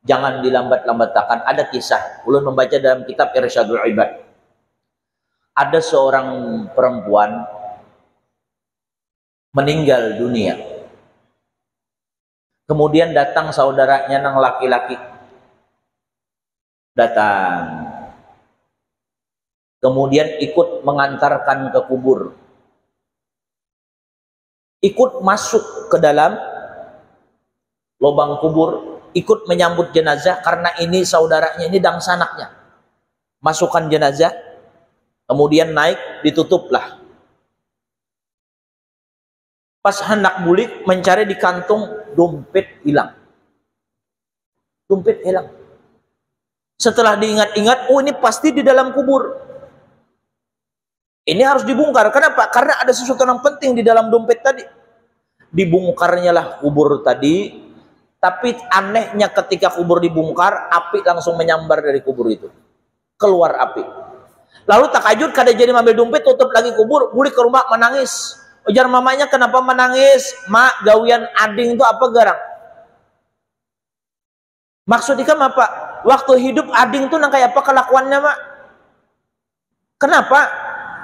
jangan dilambat-lambatkan. Ada kisah, ulun membaca dalam kitab Irsyadul Ibad. Ada seorang perempuan meninggal dunia. Kemudian datang saudaranya nang laki-laki. Datang. Kemudian ikut mengantarkan ke kubur. Ikut masuk ke dalam lubang kubur, ikut menyambut jenazah karena ini saudaranya, ini dangsanaknya. Masukkan jenazah, kemudian naik, ditutuplah. Pas hendak bulik mencari di kantung, dompet hilang. Dompet hilang. Setelah diingat-ingat, oh ini pasti di dalam kubur. Ini harus dibongkar. Kenapa? Karena ada sesuatu yang penting di dalam dompet tadi. Dibongkarnya lah kubur tadi. Tapi anehnya ketika kubur dibongkar, api langsung menyambar dari kubur itu. Keluar api. Lalu takajud kada jadi ambil dompet, tutup lagi kubur, bulik ke rumah menangis. Ujar mamanya, kenapa menangis? Mak, gawian ading itu apa garang? Maksud ikam apa? Waktu hidup ading itu nang kayak apa kelakuannya, Mak? Kenapa?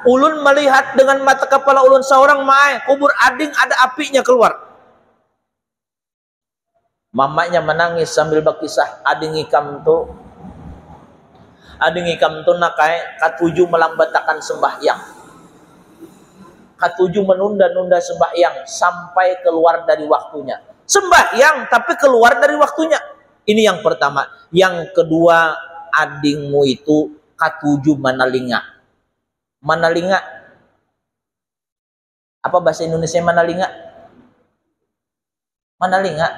Ulun melihat dengan mata kepala ulun seorang, Mak, kubur ading ada apinya keluar. Mamanya menangis sambil berkisah, ading ikam tuh nakai katujuh melambatakan sembahyang. Ketujuh menunda-nunda sembahyang sampai keluar dari waktunya. Sembahyang tapi keluar dari waktunya. Ini yang pertama. Yang kedua, adingmu itu ketujuh manalinga. Manalinga. Apa bahasa Indonesia manalinga? Manalinga.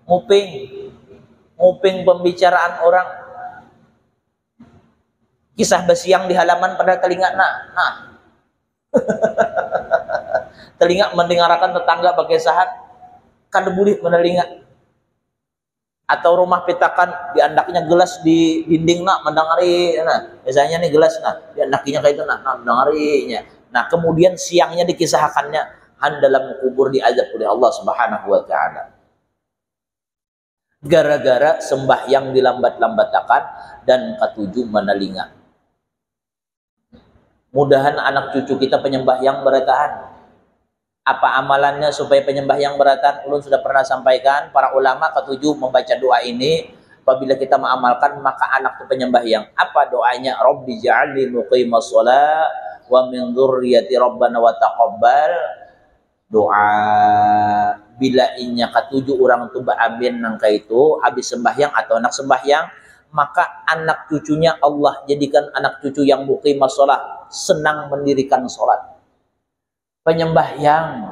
Nguping. Nguping pembicaraan orang. Kisah besiang di halaman pada telinga nah. Telinga mendengarkan tetangga berkesahan, kan boleh menelinga. Atau rumah petakan diandaknya gelas di dinding mendengari biasanya nih gelas diandakinya kayak itu mendengarinya. Nah, kemudian siangnya dikisahkannya dalam kubur diazab oleh Allah Subhanahu wa taala. Gara-gara sembahyang dilambat-lambatakan dan ketujuh menelinga. Mudahan anak cucu kita penyembahyang beratahan. Apa amalannya supaya penyembahyang beratahan? Ulun sudah pernah sampaikan, para ulama ketujuh membaca doa ini. Apabila kita mengamalkan, maka anak itu penyembahyang. Apa doanya? Rabbi ja'alni muqimas shalah wa min dzurriyyati rabbana wa taqabbal. Doa bila inya ketujuh orang itu beramin nangka itu habis sembahyang atau anak sembahyang, maka anak cucunya Allah jadikan anak cucu yang muqimas shalah, senang mendirikan sholat. Penyembahyang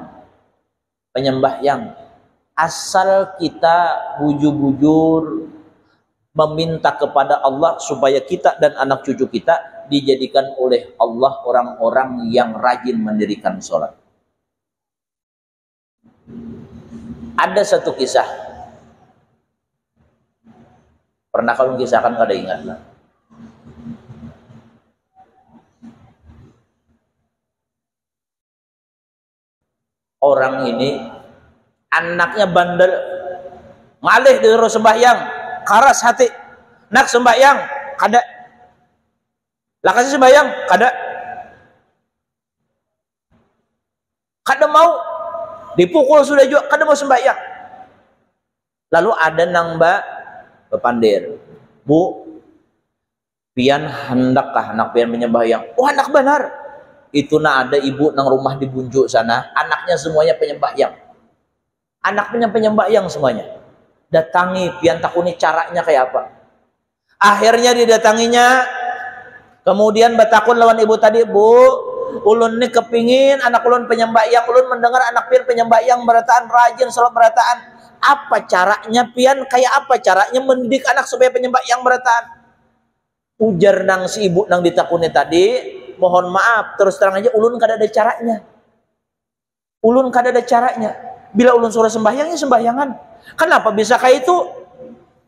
asal kita bujur-bujur meminta kepada Allah supaya kita dan anak cucu kita dijadikan oleh Allah orang-orang yang rajin mendirikan sholat. Ada satu kisah, pernah kalau kisahkan kada ingat lah. Orang ini anaknya bandel, ngalih disuruh sembahyang, keras hati, nak sembahyang, kada, lah kasih sembahyang, kada mau, dipukul sudah juga, kada mau sembahyang. Lalu ada nang bepandir, Bu, pian hendakkah anak pian menyembahyang? Oh, anak benar. Itu ada ibu nang rumah di Bunjuk sana, anaknya semuanya penyembahyang. Anaknya penyembahyang semuanya. Datangi, pian takuni caranya kayak apa. Akhirnya didatanginya, kemudian batakun lawan ibu tadi, Bu, ulun ini kepingin anak ulun penyembahyang, ulun mendengar anak pian penyembahyang berataan, rajin salat berataan. Apa caranya pian, kayak apa caranya mendidik anak supaya penyembahyang berataan? Ujar nang si ibu nang ditakuni tadi, mohon maaf, terus terang aja ulun kada ada caranya. Ulun kada ada caranya. Bila ulun suruh sembahyangnya sembahyangan. Kenapa bisa kayak itu?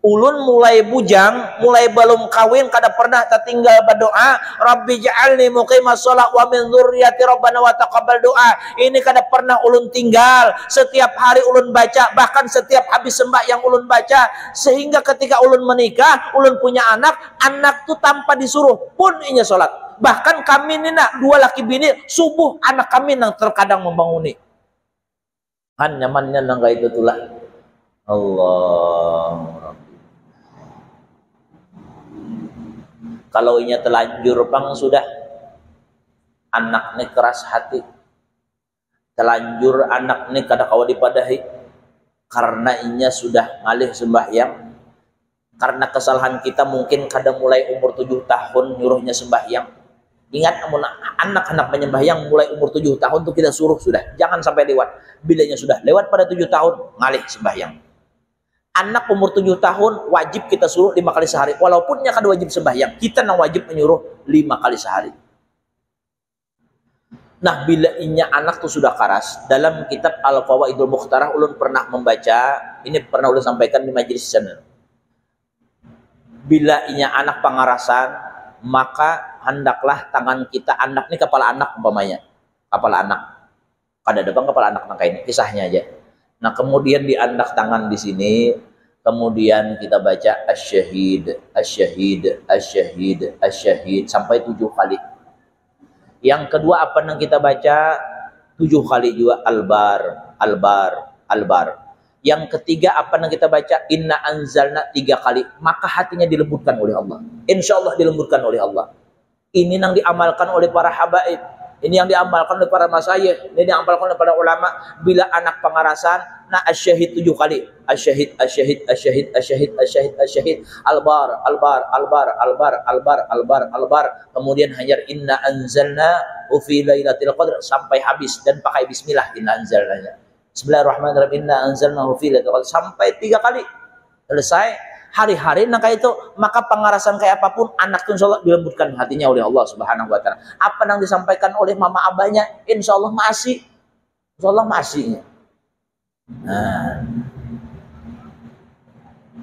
Ulun mulai bujang, mulai belum kawin, kada pernah tertinggal berdoa, Rabbi ja'alni muqimas shalah wa min dzurriyyati rabbana wa taqabbal doa. Ini kada pernah ulun tinggal. Setiap hari ulun baca, bahkan setiap habis sembahyang ulun baca, sehingga ketika ulun menikah, ulun punya anak tuh tanpa disuruh pun inya salat. Bahkan kami ini dua laki bini, subuh anak kami nang terkadang membanguni. Han nyamannya nang kayak itu tulah. Allah. Kalau inya telanjur pang sudah, anaknya keras hati, Telanjur anak ini kada kawa dipadahi karena inya sudah ngalih sembahyang. Karena kesalahan kita mungkin kada mulai umur 7 tahun nyuruhnya sembahyang. Ingat, anak-anak menyembahyang mulai umur 7 tahun tuh kita suruh sudah, jangan sampai lewat. Bilanya sudah lewat pada 7 tahun, ngalih sembahyang. Anak umur 7 tahun wajib kita suruh 5 kali sehari. Walaupun nya kada wajib sembahyang, kita nang wajib menyuruh 5 kali sehari. Nah, bila inya anak tuh sudah karas, dalam kitab Al-Fawaidul Mukhtarah ulun pernah membaca, ini pernah ulun sampaikan di majelis sana. Bila inya anak pangarasan, maka hendaklah tangan kita, anak ini kepala anak umpamanya, kepala anak. Kada depan kepala anak nangka ini, kisahnya aja. Nah, kemudian diandak tangan di sini, kemudian kita baca asyahid, asyahid, asyahid, asyahid sampai 7 kali. Yang kedua apa yang kita baca 7 kali juga albar, albar, albar. Yang ketiga apa yang kita baca inna anzalna 3 kali, maka hatinya dilembutkan oleh Allah. Insya Allah dilembutkan oleh Allah. Ini yang diamalkan oleh para habaib, ini yang diamalkan oleh para masyayikh, ini yang diamalkan oleh para ulama. Bila anak pengarasan, nah asyahid 7 kali, asyahid, asyahid, asyahid, asyahid, asyahid, asyahid, albar, albar, albar, albar, albar, albar, albar. Kemudian hanyar inna anzalna fi lailatul qadr sampai habis dan pakai bismillah inna anzalnanya. Bismillahirrahmanirrahim inna anzalna fi lailatul qadr sampai 3 kali. Selesai. Hari-hari nangka itu, maka pengarasan kayak apapun anak insya Allah dilembutkan hatinya oleh Allah Subhanahu wa taala. Apa yang disampaikan oleh mama abahnya insya Allah masih, insya Allah masih. Nah,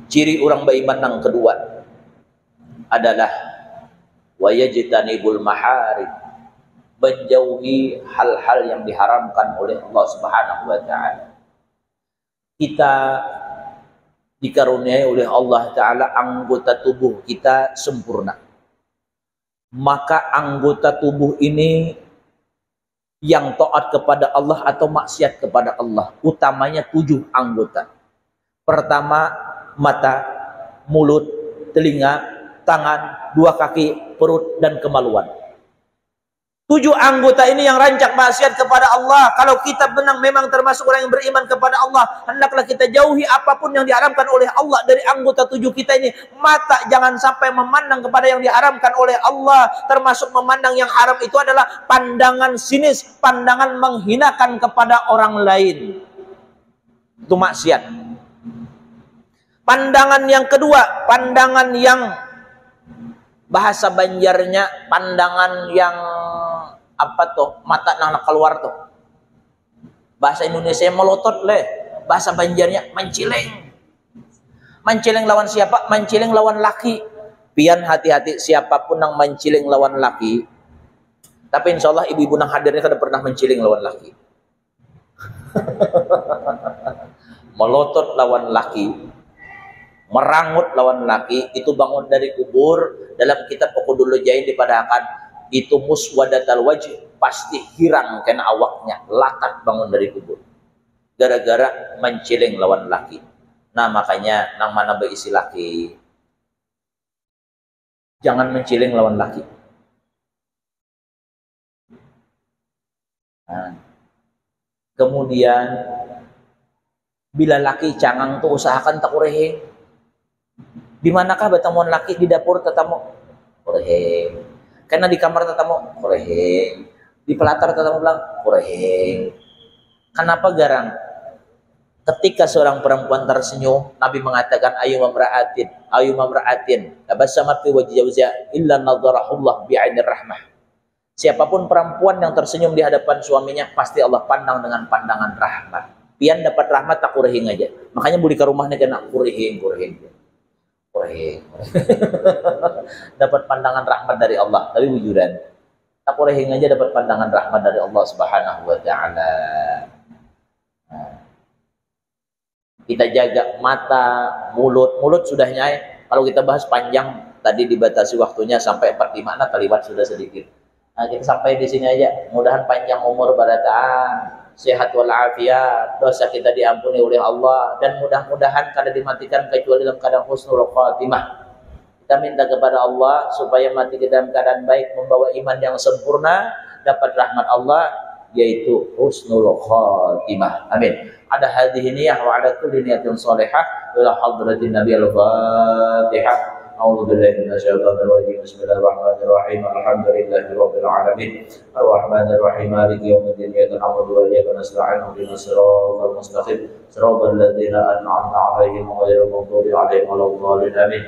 ciri orang beriman yang kedua adalah wayajtanibul maharim, menjauhi hal-hal yang diharamkan oleh Allah Subhanahu wa taala. Kita dikaruniai oleh Allah Ta'ala anggota tubuh kita sempurna. Maka anggota tubuh ini yang taat kepada Allah atau maksiat kepada Allah, utamanya 7 anggota. Pertama, mata, mulut, telinga, tangan, 2 kaki, perut, dan kemaluan. 7 anggota ini yang rancak maksiat kepada Allah. Kalau kita memang termasuk orang yang beriman kepada Allah, hendaklah kita jauhi apapun yang diharamkan oleh Allah dari anggota 7 kita ini. Mata jangan sampai memandang kepada yang diharamkan oleh Allah. Termasuk memandang yang haram itu adalah pandangan sinis, pandangan menghinakan kepada orang lain. Itu maksiat. Pandangan yang kedua, pandangan yang bahasa Banjarnya, pandangan yang apa tuh, mata nang keluar tuh. Bahasa Indonesia melotot leh, bahasa Banjarnya mencileng. Mencileng lawan siapa? Mencileng lawan laki. Pian hati-hati siapapun yang mencileng lawan laki. Tapi insya Allah ibu-ibu nang hadirnya kada pernah mencileng lawan laki. Melotot lawan laki, merangut lawan laki, itu bangun dari kubur. Dalam kitab Uqudul Jain dipadahkan itu muswadatal wajh, pasti hirang kena awaknya, lakat bangun dari kubur gara-gara mencileng lawan laki. Nah, makanya nang mana beisi laki jangan mencileng lawan laki. Nah, kemudian bila laki cangang tuh usahakan tak kureheng. Di manakah bertemuan laki? Di dapur tetamu kureheng. Karena di kamar tetamu kureheng, di pelatar tetamu bilang kureheng. Kenapa garang? Ketika seorang perempuan tersenyum, Nabi mengatakan ayu mamra'atin tabassamat fi wajhi zawjiha illa nadharahullah bi'ainir rahmah. Siapapun perempuan yang tersenyum di hadapan suaminya, pasti Allah pandang dengan pandangan rahmat. Pian dapat rahmat tak kureheng aja. Makanya budi ke rumahnya kena kureheng. Dapat pandangan rahmat dari Allah, tapi wujudan tak kureheng aja dapat pandangan rahmat dari Allah Subhanahu wa taala. Kita jaga mata, mulut sudahnya. Kalau kita bahas panjang, tadi dibatasi waktunya sampai 45, nah terlibat sudah sedikit. Nah, kita sampai di sini aja. Mudahan panjang umur barataan, sehat walafiat, dosa kita diampuni oleh Allah, dan mudah-mudahan kada dimatikan kecuali dalam keadaan husnul khatimah. Kita minta kepada Allah supaya mati kita dalam keadaan baik, membawa iman yang sempurna, dapat rahmat Allah, yaitu husnul khatimah. Amin. Ada hadhihi niyah wa ala kulli niyatin salihah ila hadratin Nabi al-Fatihah. أعوذ بالله من الشيطان الرجيم بسم الله الرحمن الرحيم الحمد لله رب العالمين الرحمن الرحيم مالك يوم الدين إياك نعبد وإياك نستعين اهدنا الصراط المستقيم صراط الذين أنعمت عليهم غير المغضوب عليهم ولا الضالين آمين.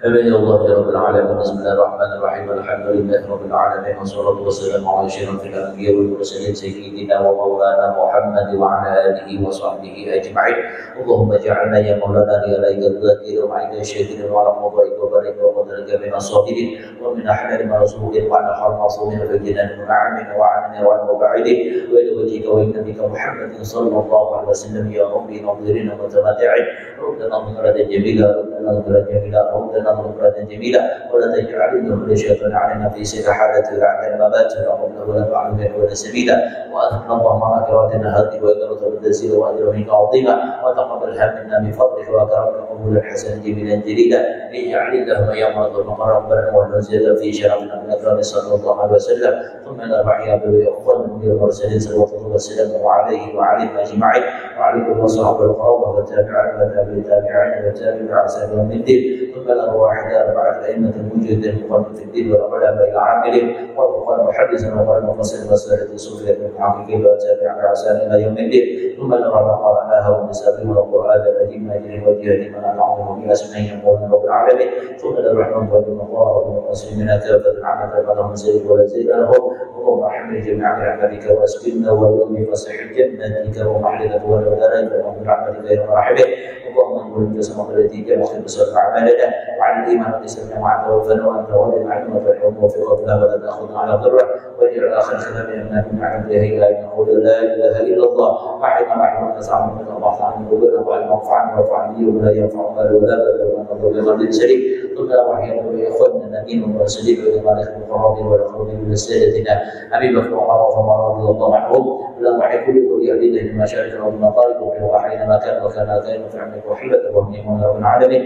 آمين الله رب العالمين بسم الله الرحمن الرحيم الحمد لله رب العالمين والصلاة والسلام على أشرف الأنبياء والمرسلين سيدنا ومولانا محمد وعلى آله وصحبه أجمعين. اللهم اجعلنا يا مولانا لإليك الذاكرين وعند الشاكرين وعلى قضائك وبارك وقدرك من الصابرين ومن أحلال مرسولين وعلى حال معصومين فجنا المنعمين وعننا والمبعدين وإلى وجهك وإنك محمد صلى الله عليه وسلم يا ربي ناظرين ومتمتعين ربنا مغفرة جميلة ربنا مغفرة جميلة ربنا مغفرة جميلة ولا تجعل الذنوب الشيطان علينا في سر حالة بعد الممات ربنا ولا تعلم ولا سبيلا وأثنى اللهم على قراءتنا هذه وإقرة التسير وأجر منك عظيما وتقبلها منا بفضلك وكرمك قبولا حسنا جميلا جليلا اجعل اللهم يا مرضى المقر ربنا والمنزل في شرفنا من أكرم صلى الله عليه وسلم ثم لا رحيا بأخوان من المرسلين صلى الله عليه وسلم وعليه وعليهم أجمعين وعليكم وصحبه القرابة والتابعين والتابعين والتابع أحسن يوم الدين ثم الأرواح أربعة أئمة الموجود المقرن في الدين والعلماء العاملين والفقهاء محدثا وقال المفسر وسائر الصوفية المحققين والتابع أحسن إلى يوم الدين ثم الأربعة قرأناها ونسابهم القرآن الذي أجله وجهه من أنعمه بأسمائه يقول رب العالمين ثم الرحمن والمغفرة والمسلمين كافة عمل فلهم زيد ولا زيد لهم اللهم احمل جميع برحمتك واسكننا واليوم فصح جنتك ومحلك والودرج ومن رحمتك غير مرحبا اللهم انظر الجسم التي جمعت بسر اعمالنا وعلى الايمان والاسلام وعن توفنا وانت ولي العلم والحكم وفقنا ولا تاخذنا على ضره واجعل اخر ختامنا من عبده الى ان نقول لا اله الا الله وحينا رحمه نسعى منك الله عن قلوبنا وعلم وانفعنا وارفع لي ولا ينفع مال ولا بل ونظر بغرض سليم ثم وحينا باخواننا النبيين والمرسلين والى المقربين والاقربين من سيدتنا ابي بكر وعمر رضي الله عنهم اللهم احب كل ذريه لله من مشارق الارض ومغارب واحينا ما كان وكان خيرا فعلك وحبك وهنيئا رب العالمين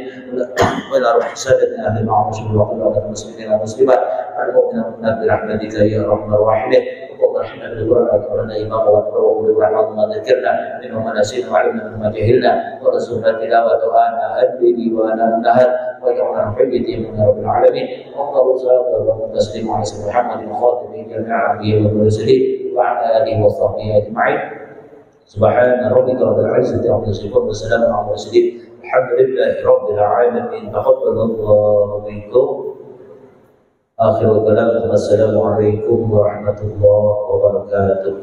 والى روح سادتنا اهل المعاصي وقل المسلمين والمسلمات المؤمنين برحمتك يا ارحم الراحمين اللهم ارحمنا بالقران واكرمنا اماما ونوره بالرحمن ما ذكرنا منه ما نسينا وعلمنا مما جهلنا ورزقنا تلاوته اناء الليل واناء النهار واجعلنا حجتي من رب العالمين وافضل صلاه وتسليم على سيدنا محمد خاتم جميع الانبياء والمرسلين وعلى اله وصحبه اجمعين سبحان ربك رب العزه عما يصفون وسلام على المرسلين الحمد لله رب العالمين تقبل الله منكم آخر كلام السلام عليكم ورحمة الله وبركاته.